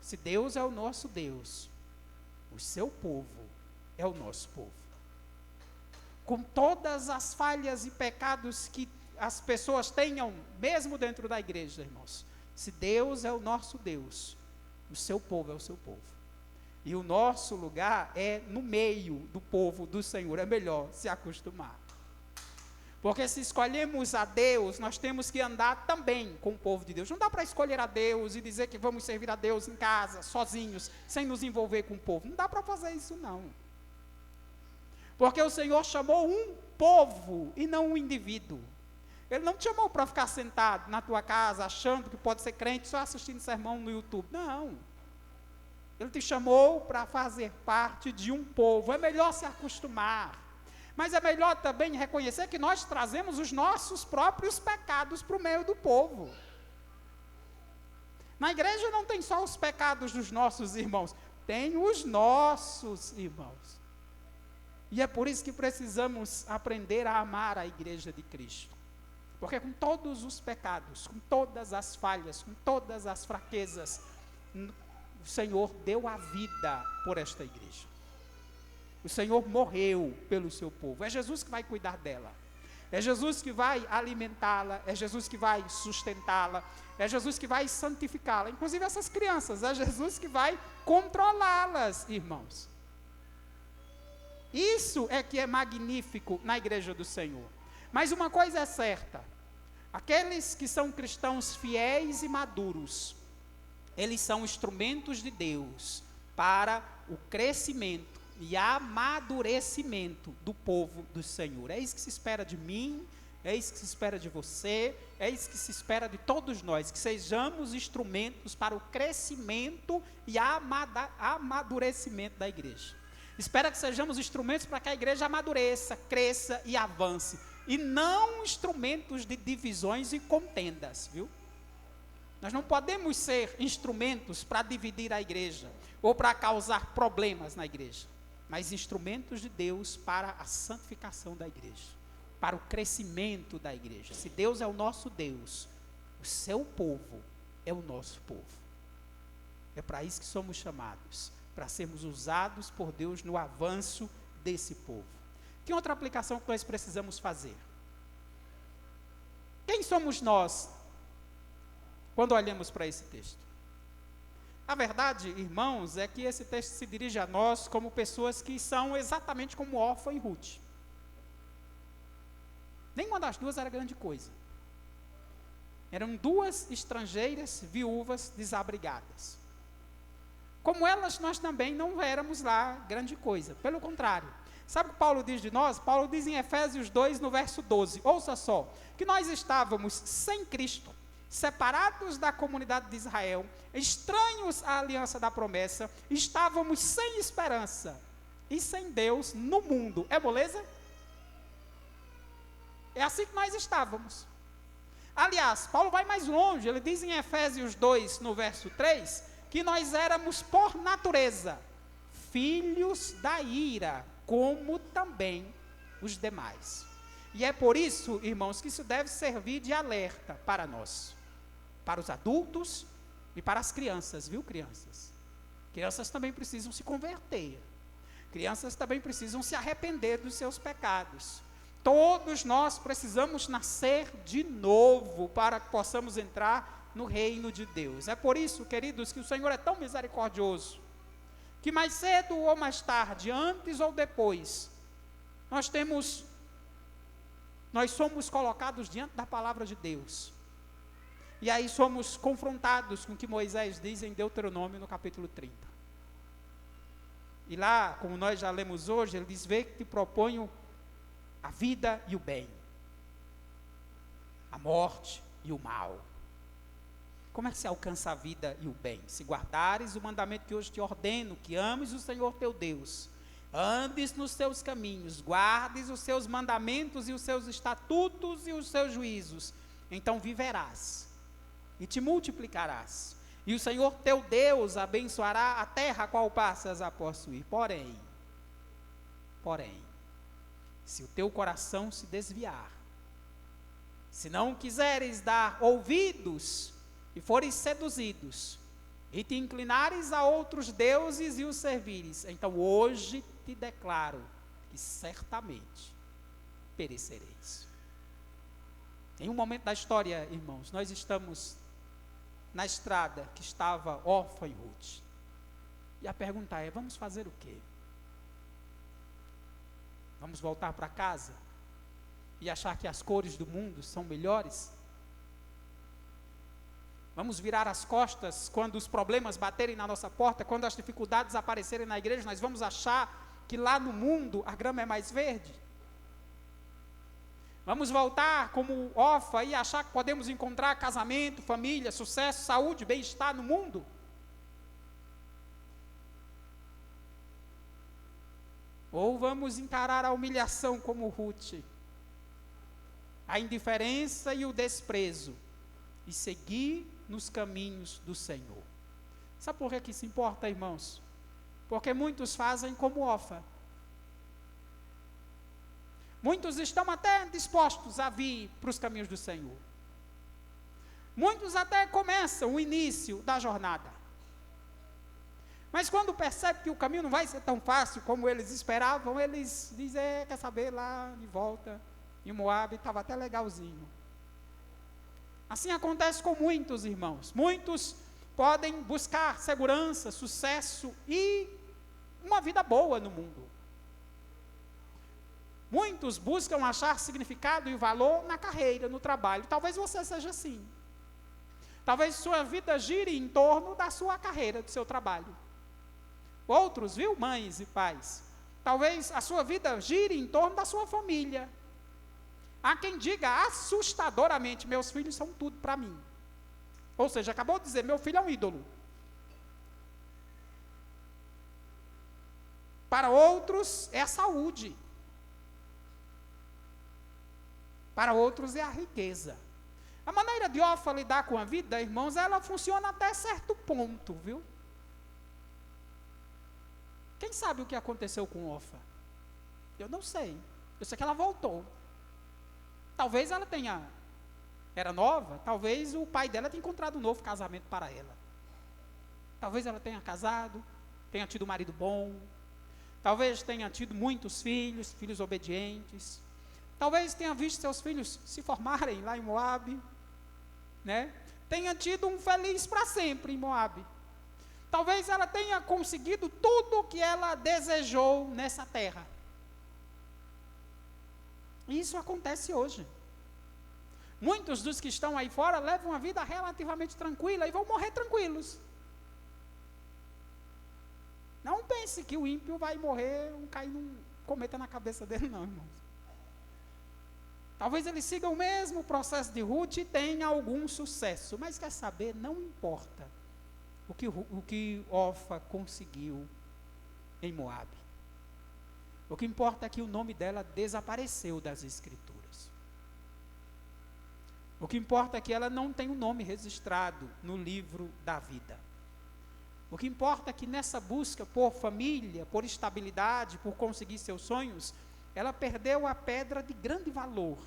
se Deus é o nosso Deus, o seu povo é o nosso povo. Com todas as falhas e pecados que as pessoas tenham, mesmo dentro da igreja, irmãos, se Deus é o nosso Deus, o seu povo é o seu povo. E o nosso lugar é no meio do povo do Senhor, é melhor se acostumar. Porque se escolhemos a Deus, nós temos que andar também com o povo de Deus. Não dá para escolher a Deus e dizer que vamos servir a Deus em casa, sozinhos, sem nos envolver com o povo. Não dá para fazer isso, não. Porque o Senhor chamou um povo e não um indivíduo. Ele não te chamou para ficar sentado na tua casa, achando que pode ser crente, só assistindo sermão no YouTube. Não. Ele te chamou para fazer parte de um povo. É melhor se acostumar. Mas é melhor também reconhecer que nós trazemos os nossos próprios pecados para o meio do povo. Na igreja não tem só os pecados dos nossos irmãos, tem os nossos irmãos. E é por isso que precisamos aprender a amar a igreja de Cristo. Porque com todos os pecados, com todas as falhas, com todas as fraquezas, o Senhor deu a vida por esta igreja. O Senhor morreu pelo seu povo. É Jesus que vai cuidar dela. É Jesus que vai alimentá-la. É Jesus que vai sustentá-la. É Jesus que vai santificá-la. Inclusive essas crianças. É Jesus que vai controlá-las, irmãos. Isso é que é magnífico na igreja do Senhor. Mas uma coisa é certa. Aqueles que são cristãos fiéis e maduros, eles são instrumentos de Deus para o crescimento e amadurecimento do povo do Senhor. É isso que se espera de mim É isso que se espera de você, é isso que se espera de todos nós, que sejamos instrumentos para o crescimento e amadurecimento da igreja. Espera que sejamos instrumentos para que a igreja amadureça, cresça e avance, e não instrumentos de divisões e contendas, viu? Nós não podemos ser instrumentos para dividir a igreja, ou para causar problemas na igreja, mas instrumentos de Deus para a santificação da igreja, para o crescimento da igreja. Se Deus é o nosso Deus, o seu povo é o nosso povo. É para isso que somos chamados, para sermos usados por Deus no avanço desse povo. Que outra aplicação que nós precisamos fazer? Quem somos nós quando olhamos para esse texto? A verdade, irmãos, é que esse texto se dirige a nós como pessoas que são exatamente como Orfa e Ruth. Nenhuma das duas era grande coisa. Eram duas estrangeiras, viúvas, desabrigadas. Como elas, nós também não éramos lá grande coisa. Pelo contrário. Sabe o que Paulo diz de nós? Paulo diz em Efésios 2, no verso 12. Ouça só. Que nós estávamos sem Cristo, separados da comunidade de Israel, estranhos à aliança da promessa, estávamos sem esperança e sem Deus no mundo. É moleza? É assim que nós estávamos. Aliás, Paulo vai mais longe, ele diz em Efésios 2, no verso 3, que nós éramos por natureza filhos da ira, como também os demais. E é por isso, irmãos, que isso deve servir de alerta para nós, para os adultos e para as crianças, viu, crianças? Crianças também precisam se converter. Crianças também precisam se arrepender dos seus pecados. Todos nós precisamos nascer de novo para que possamos entrar no reino de Deus. É por isso, queridos, que o Senhor é tão misericordioso, que mais cedo ou mais tarde, antes ou depois, nós somos colocados diante da palavra de Deus. E aí somos confrontados com o que Moisés diz em Deuteronômio, no capítulo 30. E lá, como nós já lemos hoje, ele diz: vê que te proponho a vida e o bem, a morte e o mal. Como é que se alcança a vida e o bem? Se guardares o mandamento que hoje te ordeno, que ames o Senhor teu Deus, andes nos seus caminhos, guardes os seus mandamentos e os seus estatutos e os seus juízos, então viverás e te multiplicarás, e o Senhor teu Deus abençoará a terra a qual passas a possuir. Porém, se o teu coração se desviar, se não quiseres dar ouvidos e fores seduzidos, e te inclinares a outros deuses e os servires, então hoje te declaro que certamente perecereis. Em um momento da história, irmãos, nós estamos na estrada que estava Orfa e Ruth. E a pergunta é: vamos fazer o quê? Vamos voltar para casa e achar que as cores do mundo são melhores? Vamos virar as costas quando os problemas baterem na nossa porta, quando as dificuldades aparecerem na igreja, nós vamos achar que lá no mundo a grama é mais verde? Vamos voltar como Orfa e achar que podemos encontrar casamento, família, sucesso, saúde, bem-estar no mundo? Ou vamos encarar a humilhação como Ruth, a indiferença e o desprezo, e seguir nos caminhos do Senhor? Sabe por que isso importa, irmãos? Porque muitos fazem como Orfa. Muitos estão até dispostos a vir para os caminhos do Senhor. Muitos até começam o início da jornada. Mas quando percebem que o caminho não vai ser tão fácil como eles esperavam, eles dizem: quer saber, lá de volta, em Moabe estava até legalzinho. Assim acontece com muitos irmãos. Muitos podem buscar segurança, sucesso e uma vida boa no mundo. Muitos buscam achar significado e valor na carreira, no trabalho. Talvez você seja assim. Talvez sua vida gire em torno da sua carreira, do seu trabalho. Outros, viu, mães e pais, talvez a sua vida gire em torno da sua família. Há quem diga assustadoramente: meus filhos são tudo para mim. Ou seja, acabou de dizer: meu filho é um ídolo. Para outros é a saúde. Para outros é a riqueza. A maneira de Orfa lidar com a vida, irmãos, ela funciona até certo ponto, viu? Quem sabe o que aconteceu com Orfa? Eu não sei. Eu sei que ela voltou. Talvez ela era nova, talvez o pai dela tenha encontrado um novo casamento para ela. Talvez ela tenha casado, tenha tido um marido bom. Talvez tenha tido muitos filhos, filhos obedientes. Talvez tenha visto seus filhos se formarem lá em Moabe, né? Tenha tido um feliz para sempre em Moabe. Talvez ela tenha conseguido tudo o que ela desejou nessa terra. E isso acontece hoje. Muitos dos que estão aí fora levam uma vida relativamente tranquila e vão morrer tranquilos. Não pense que o ímpio vai morrer, cair num cometa na cabeça dele, não, irmãos. Talvez ele siga o mesmo processo de Ruth e tenha algum sucesso. Mas quer saber, não importa o que Orfa conseguiu em Moabe. O que importa é que o nome dela desapareceu das Escrituras. O que importa é que ela não tem o nome registrado no livro da vida. O que importa é que nessa busca por família, por estabilidade, por conseguir seus sonhos, ela perdeu a pedra de grande valor,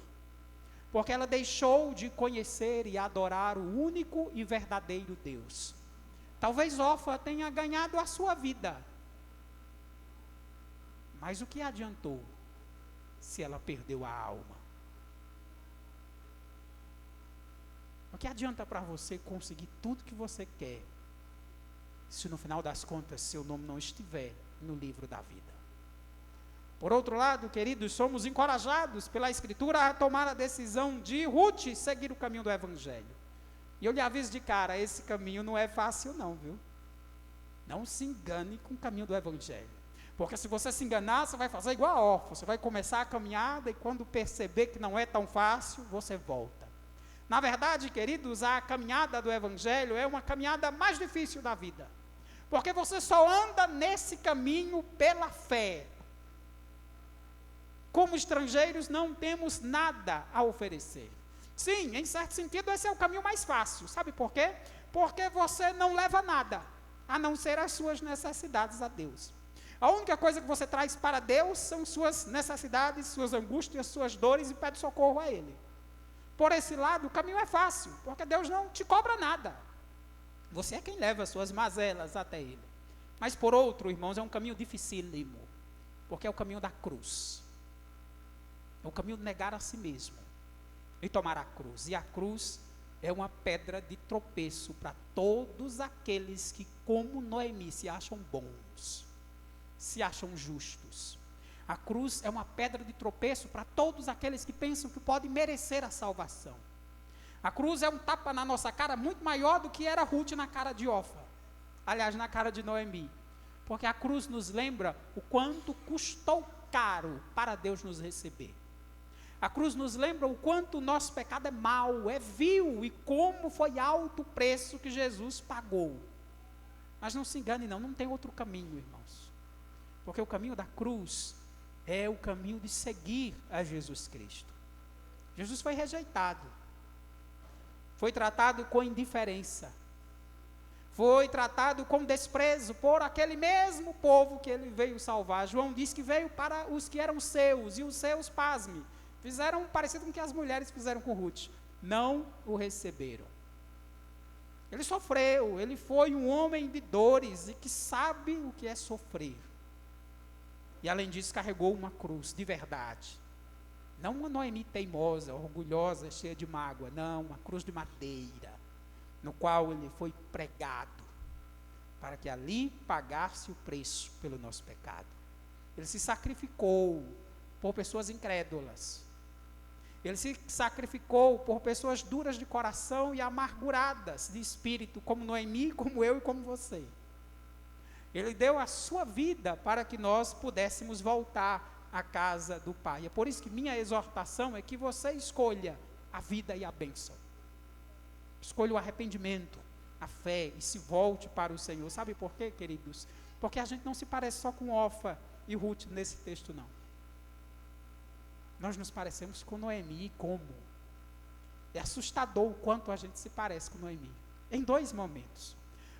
porque ela deixou de conhecer e adorar o único e verdadeiro Deus. Talvez Orfa tenha ganhado a sua vida, mas o que adiantou se ela perdeu a alma? O que adianta para você conseguir tudo que você quer, se no final das contas seu nome não estiver no livro da vida? Por outro lado, queridos, somos encorajados pela Escritura a tomar a decisão de Ruth seguir o caminho do Evangelho. E eu lhe aviso de cara, esse caminho não é fácil não, viu? Não se engane com o caminho do Evangelho. Porque se você se enganar, você vai fazer igual a Orfa. Você vai começar a caminhada e quando perceber que não é tão fácil, você volta. Na verdade, queridos, a caminhada do Evangelho é uma caminhada mais difícil da vida. Porque você só anda nesse caminho pela fé. Como estrangeiros, não temos nada a oferecer. Sim, em certo sentido, esse é o caminho mais fácil. Sabe por quê? Porque você não leva nada, a não ser as suas necessidades a Deus. A única coisa que você traz para Deus são suas necessidades, suas angústias, suas dores e pede socorro a Ele. Por esse lado, o caminho é fácil, porque Deus não te cobra nada. Você é quem leva as suas mazelas até Ele. Mas por outro, irmãos, é um caminho dificílimo, porque é o caminho da cruz. É o caminho de negar a si mesmo e tomar a cruz. E a cruz é uma pedra de tropeço para todos aqueles que, como Noemi, se acham bons, se acham justos. A cruz é uma pedra de tropeço para todos aqueles que pensam que podem merecer a salvação. A cruz é um tapa na nossa cara muito maior do que era Ruth na cara de Orfa. Aliás, na cara de Noemi. Porque a cruz nos lembra o quanto custou caro para Deus nos receber. A cruz nos lembra o quanto o nosso pecado é mau, é vil, e como foi alto o preço que Jesus pagou. Mas não se engane não tem outro caminho, irmãos. Porque o caminho da cruz é o caminho de seguir a Jesus Cristo. Jesus foi rejeitado. Foi tratado com indiferença. Foi tratado com desprezo por aquele mesmo povo que ele veio salvar. João diz que veio para os que eram seus, e os seus, pasme, fizeram parecido com o que as mulheres fizeram com Ruth. Não o receberam. Ele sofreu, ele foi um homem de dores e que sabe o que é sofrer. E além disso, carregou uma cruz de verdade. Não uma Noemi teimosa, orgulhosa, cheia de mágoa. Não, uma cruz de madeira, no qual ele foi pregado, para que ali pagasse o preço pelo nosso pecado. Ele se sacrificou por pessoas incrédulas. Ele se sacrificou por pessoas duras de coração e amarguradas de espírito, como Noemi, como eu e como você. Ele deu a sua vida para que nós pudéssemos voltar a casa do Pai. É por isso que minha exortação é que você escolha a vida e a bênção. Escolha o arrependimento, a fé e se volte para o Senhor. Sabe por quê, queridos? Porque a gente não se parece só com Orfa e Ruth nesse texto, não. Nós nos parecemos com Noemi. Como? É assustador o quanto a gente se parece com Noemi. Em dois momentos.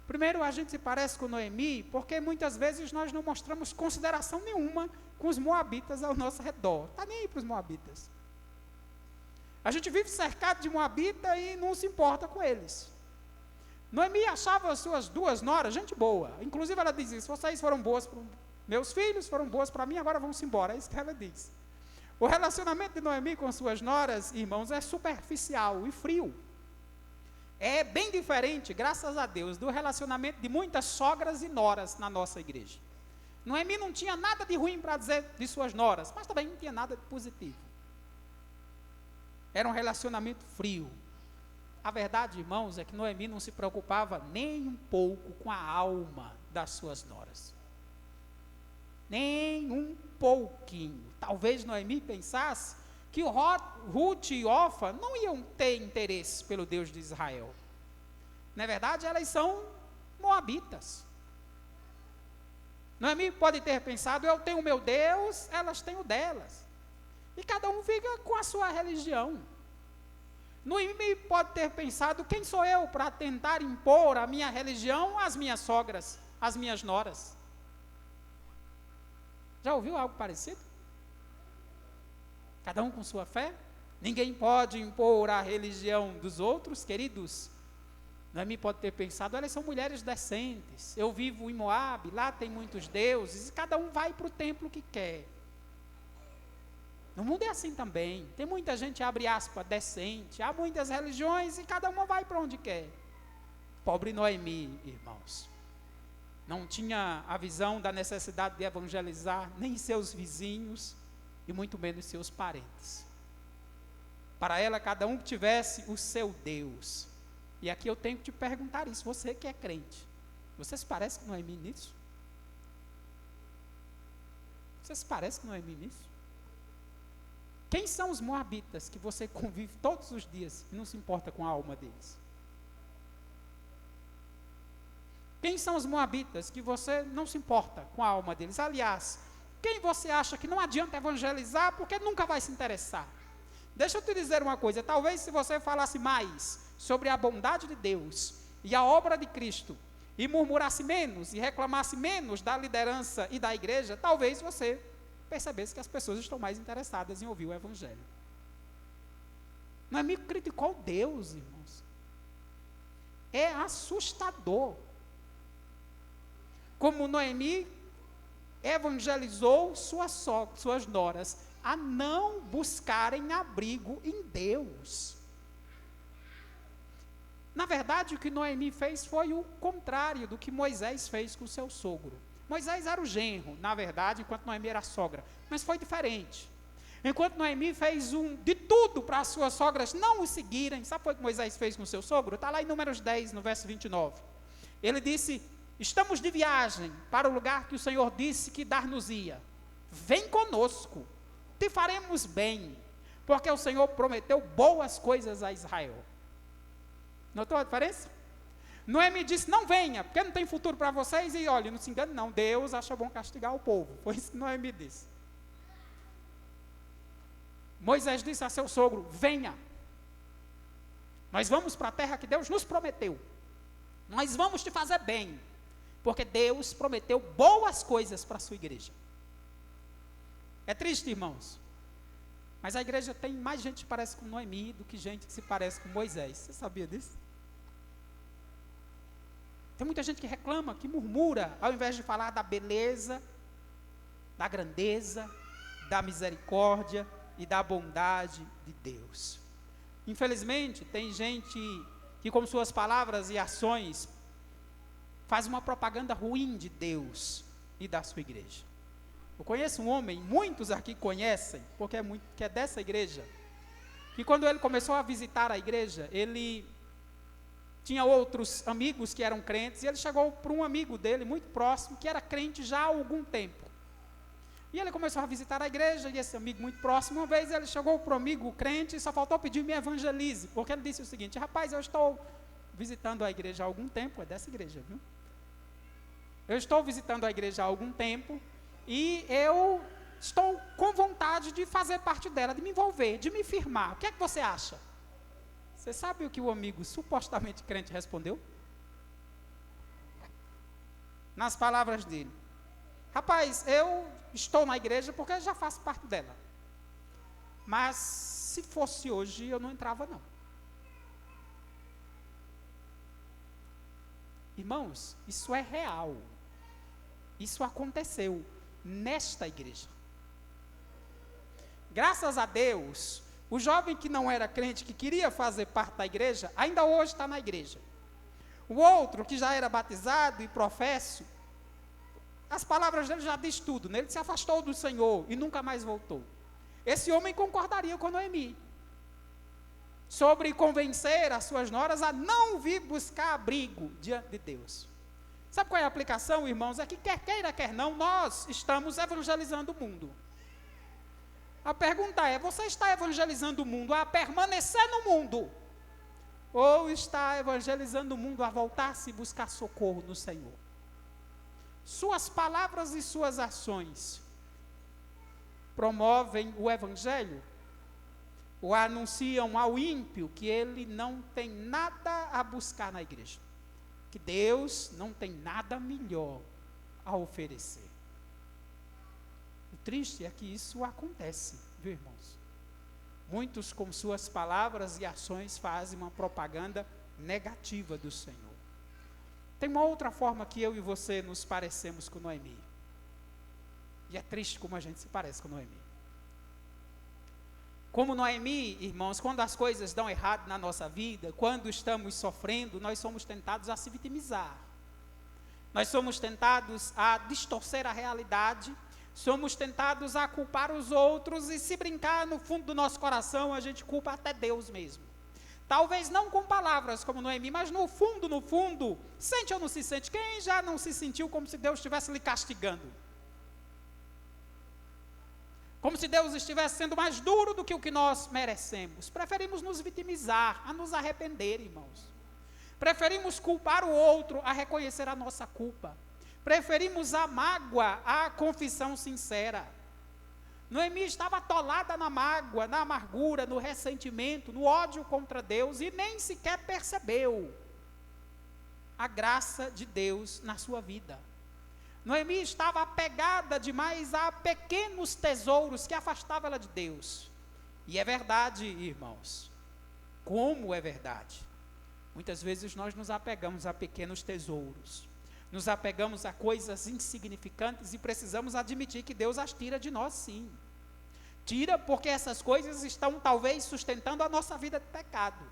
Primeiro, a gente se parece com Noemi porque muitas vezes nós não mostramos consideração nenhuma com os moabitas ao nosso redor. Está nem aí para os moabitas. A gente vive cercado de moabita e não se importa com eles. Noemi achava as suas duas noras gente boa. Inclusive ela diz isso: vocês foram boas para meus filhos, foram boas para mim, agora vamos embora. É isso que ela diz. O relacionamento de Noemi com suas noras, irmãos, é superficial e frio. É bem diferente, graças a Deus, do relacionamento de muitas sogras e noras na nossa igreja. Noemi não tinha nada de ruim para dizer de suas noras, mas também não tinha nada de positivo. Era um relacionamento frio. A verdade, irmãos, é que Noemi não se preocupava nem um pouco com a alma das suas noras. Nem um pouquinho. Talvez Noemi pensasse que Ruth e Orfa não iam ter interesse pelo Deus de Israel. Na verdade, elas são moabitas. Noemi pode ter pensado: eu tenho o meu Deus, elas têm o delas. E cada um fica com a sua religião. Noemi pode ter pensado: quem sou eu para tentar impor a minha religião às minhas sogras, às minhas noras? Já ouviu algo parecido? Cada um com sua fé? Ninguém pode impor a religião dos outros, queridos. Noemi pode ter pensado: elas são mulheres decentes, eu vivo em Moabe, lá tem muitos deuses, e cada um vai para o templo que quer. No mundo é assim também, tem muita gente, abre aspas, decente, há muitas religiões e cada uma vai para onde quer. Pobre Noemi, irmãos, não tinha a visão da necessidade de evangelizar nem seus vizinhos e muito menos seus parentes. Para ela, cada um que tivesse o seu Deus. E aqui eu tenho que te perguntar isso: você que é crente, você se parece com Noemi nisso? Você se parece com Noemi nisso? Quem são os moabitas que você convive todos os dias e não se importa com a alma deles? Quem são os moabitas que você não se importa com a alma deles? Aliás, quem você acha que não adianta evangelizar porque nunca vai se interessar? Deixa eu te dizer uma coisa: talvez se você falasse mais sobre a bondade de Deus e a obra de Cristo, e murmurasse menos e reclamasse menos da liderança e da igreja, talvez você percebesse que as pessoas estão mais interessadas em ouvir o evangelho. Noemi criticou Deus, irmãos. É assustador como Noemi evangelizou suas noras a não buscarem abrigo em Deus. Na verdade, o que Noemi fez foi o contrário do que Moisés fez com o seu sogro. Moisés era o genro, na verdade, enquanto Noemi era a sogra, mas foi diferente. Enquanto Noemi fez de tudo para as suas sogras não o seguirem, sabe o que Moisés fez com o seu sogro? Está lá em Números 10, no verso 29. Ele disse: estamos de viagem para o lugar que o Senhor disse que dar-nos-ia. Vem conosco, te faremos bem, porque o Senhor prometeu boas coisas a Israel. Notou a diferença? Noemi disse: não venha, porque não tem futuro para vocês, e olha, não se engane não, Deus acha bom castigar o povo. Foi isso que Noemi disse. Moisés disse a seu sogro: venha, nós vamos para a terra que Deus nos prometeu, nós vamos te fazer bem, porque Deus prometeu boas coisas para a sua igreja. É triste, irmãos, mas a igreja tem mais gente que parece com Noemi do que gente que se parece com Moisés. Você sabia disso? Tem muita gente que reclama, que murmura, ao invés de falar da beleza, da grandeza, da misericórdia e da bondade de Deus. Infelizmente, tem gente que com suas palavras e ações faz uma propaganda ruim de Deus e da sua igreja. Eu conheço um homem, muitos aqui conhecem, porque que é dessa igreja, que quando ele começou a visitar a igreja, ele tinha outros amigos que eram crentes, e ele chegou para um amigo dele, muito próximo, que era crente já há algum tempo. E ele começou a visitar a igreja, e esse amigo muito próximo, uma vez ele chegou para o amigo crente, e só faltou pedir me evangelize, porque ele disse o seguinte: rapaz, eu estou visitando a igreja há algum tempo, é dessa igreja, viu? Eu estou visitando a igreja há algum tempo, e eu estou com vontade de fazer parte dela, de me envolver, de me firmar. O que é que você acha? Você sabe o que o amigo supostamente crente respondeu? Nas palavras dele: rapaz, eu estou na igreja porque eu já faço parte dela. Mas se fosse hoje, eu não entrava não. Irmãos, isso é real. Isso aconteceu nesta igreja. Graças a Deus, o jovem que não era crente, que queria fazer parte da igreja, ainda hoje está na igreja. O outro, que já era batizado e professo, as palavras dele já diz tudo, né? Ele se afastou do Senhor e nunca mais voltou. Esse homem concordaria com Noemi sobre convencer as suas noras a não vir buscar abrigo diante de Deus. Sabe qual é a aplicação, irmãos? É que quer queira, quer não, nós estamos evangelizando o mundo. A pergunta é: você está evangelizando o mundo a permanecer no mundo? Ou está evangelizando o mundo a voltar-se e buscar socorro no Senhor? Suas palavras e suas ações promovem o evangelho? Ou anunciam ao ímpio que ele não tem nada a buscar na igreja? Que Deus não tem nada melhor a oferecer? O triste é que isso acontece, viu, irmãos? Muitos com suas palavras e ações fazem uma propaganda negativa do Senhor. Tem uma outra forma que eu e você nos parecemos com Noemi. E é triste como a gente se parece com Noemi. Como Noemi, irmãos, quando as coisas dão errado na nossa vida, quando estamos sofrendo, nós somos tentados a se vitimizar. Nós somos tentados a distorcer a realidade, somos tentados a culpar os outros, e se brincar no fundo do nosso coração, a gente culpa até Deus mesmo. Talvez não com palavras como Noemi, mas no fundo, sente ou não se sente? Quem já não se sentiu como se Deus estivesse lhe castigando? Como se Deus estivesse sendo mais duro do que o que nós merecemos. Preferimos nos vitimizar, a nos arrepender, irmãos. Preferimos culpar o outro a reconhecer a nossa culpa. Preferimos a mágoa à confissão sincera. Noemi estava atolada na mágoa, na amargura, no ressentimento, no ódio contra Deus, e nem sequer percebeu a graça de Deus na sua vida. Noemi estava apegada demais a pequenos tesouros que afastavam ela de Deus. E é verdade, irmãos, como é verdade. Muitas vezes nós nos apegamos a pequenos tesouros, nos apegamos a coisas insignificantes e precisamos admitir que Deus as tira de nós, sim. Tira porque essas coisas estão talvez sustentando a nossa vida de pecado.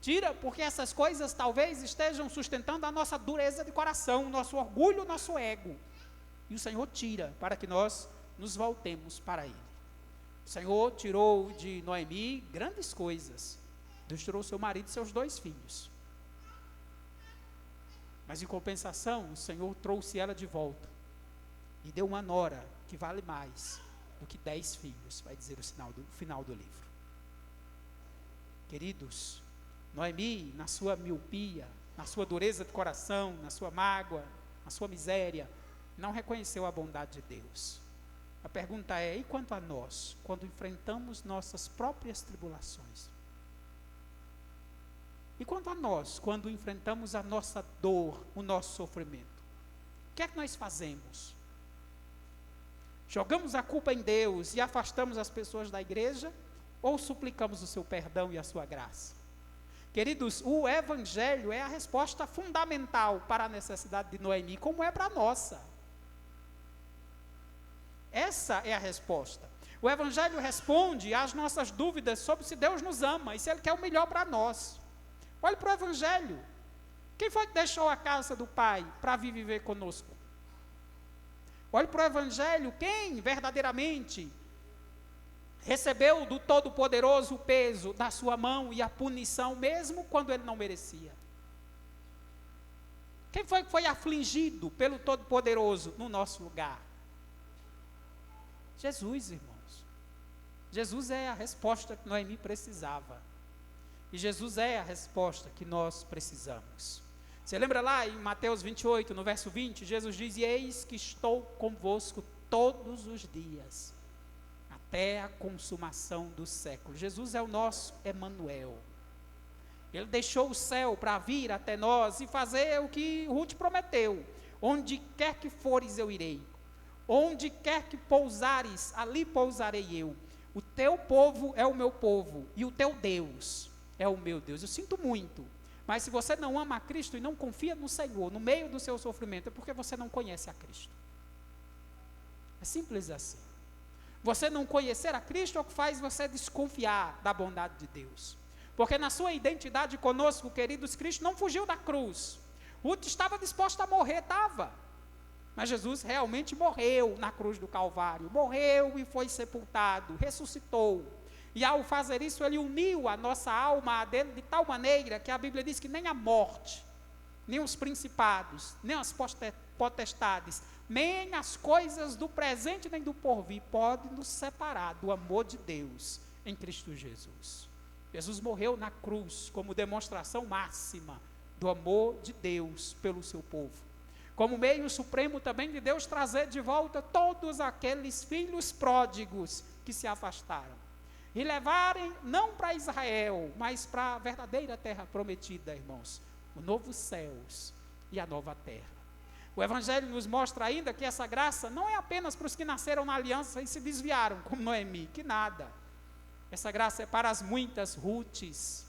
Tira porque essas coisas talvez estejam sustentando a nossa dureza de coração, nosso orgulho, nosso ego. E o Senhor tira para que nós nos voltemos para Ele. O Senhor tirou de Noemi grandes coisas. Deus tirou seu marido e seus 2 filhos. Mas em compensação, o Senhor trouxe ela de volta e deu uma nora que vale mais do que 10 filhos, vai dizer o final do livro. Queridos, Noemi, na sua miopia, na sua dureza de coração, na sua mágoa, na sua miséria, não reconheceu a bondade de Deus. A pergunta é: e quanto a nós, quando enfrentamos nossas próprias tribulações? E quanto a nós, quando enfrentamos a nossa dor, o nosso sofrimento? O que é que nós fazemos? Jogamos a culpa em Deus e afastamos as pessoas da igreja? Ou suplicamos o seu perdão e a sua graça? Queridos, o evangelho é a resposta fundamental para a necessidade de Noemi, como é para a nossa. Essa é a resposta. O evangelho responde às nossas dúvidas sobre se Deus nos ama e se Ele quer o melhor para nós. Olhe para o evangelho. Quem foi que deixou a casa do Pai para vir viver conosco? Olhe para o evangelho. Quem verdadeiramente recebeu do Todo-Poderoso o peso da sua mão e a punição, mesmo quando ele não merecia? Quem foi que foi afligido pelo Todo-Poderoso no nosso lugar? Jesus, irmãos. Jesus é a resposta que Noemi precisava. E Jesus é a resposta que nós precisamos. Você lembra lá em Mateus 28, no verso 20, Jesus diz: e eis que estou convosco todos os dias, até a consumação do século. Jesus é o nosso Emanuel. Ele deixou o céu para vir até nós e fazer o que Ruth prometeu: onde quer que fores eu irei, onde quer que pousares, ali pousarei eu. O teu povo é o meu povo, e o teu Deus é o meu Deus. Eu sinto muito, mas se você não ama a Cristo e não confia no Senhor, no meio do seu sofrimento, é porque você não conhece a Cristo. É simples assim. Você não conhecer a Cristo é o que faz você desconfiar da bondade de Deus. Porque na sua identidade conosco, queridos, Cristo não fugiu da cruz. Ruth estava disposta a morrer, estava. Mas Jesus realmente morreu na cruz do Calvário. Morreu e foi sepultado, ressuscitou. E ao fazer isso, ele uniu a nossa alma a dele de tal maneira que a Bíblia diz que nem a morte, nem os principados, nem as potestades, nem as coisas do presente nem do porvir podem nos separar do amor de Deus em Cristo Jesus. Jesus morreu na cruz como demonstração máxima do amor de Deus pelo seu povo, como meio supremo também de Deus trazer de volta todos aqueles filhos pródigos que se afastaram e levarem não para Israel, mas para a verdadeira terra prometida, irmãos, o novo céus e a nova terra. O Evangelho nos mostra ainda que essa graça não é apenas para os que nasceram na aliança e se desviaram, como Noemi, que nada. Essa graça é para as muitas Rutes,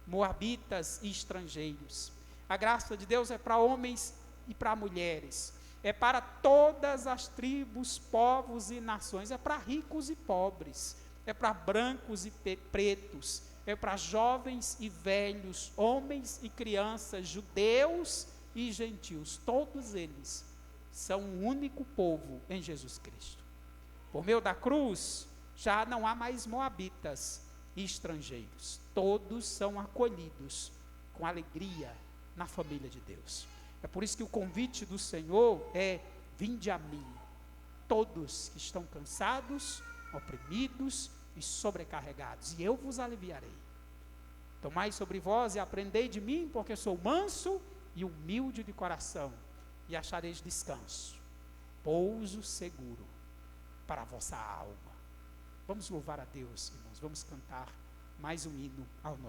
moabitas e estrangeiros. A graça de Deus é para homens e para mulheres. É para todas as tribos, povos e nações. É para ricos e pobres. É para brancos e pretos. É para jovens e velhos, homens e crianças, judeus e gentios. Todos eles são um único povo em Jesus Cristo. Por meio da cruz, já não há mais moabitas e estrangeiros. Todos são acolhidos com alegria na família de Deus. É por isso que o convite do Senhor é: vinde a mim, todos que estão cansados, oprimidos e sobrecarregados, e eu vos aliviarei. Tomai sobre vós e aprendei de mim, porque sou manso e humilde de coração, e achareis descanso, pouso seguro para a vossa alma. Vamos louvar a Deus, irmãos, vamos cantar mais um hino ao nosso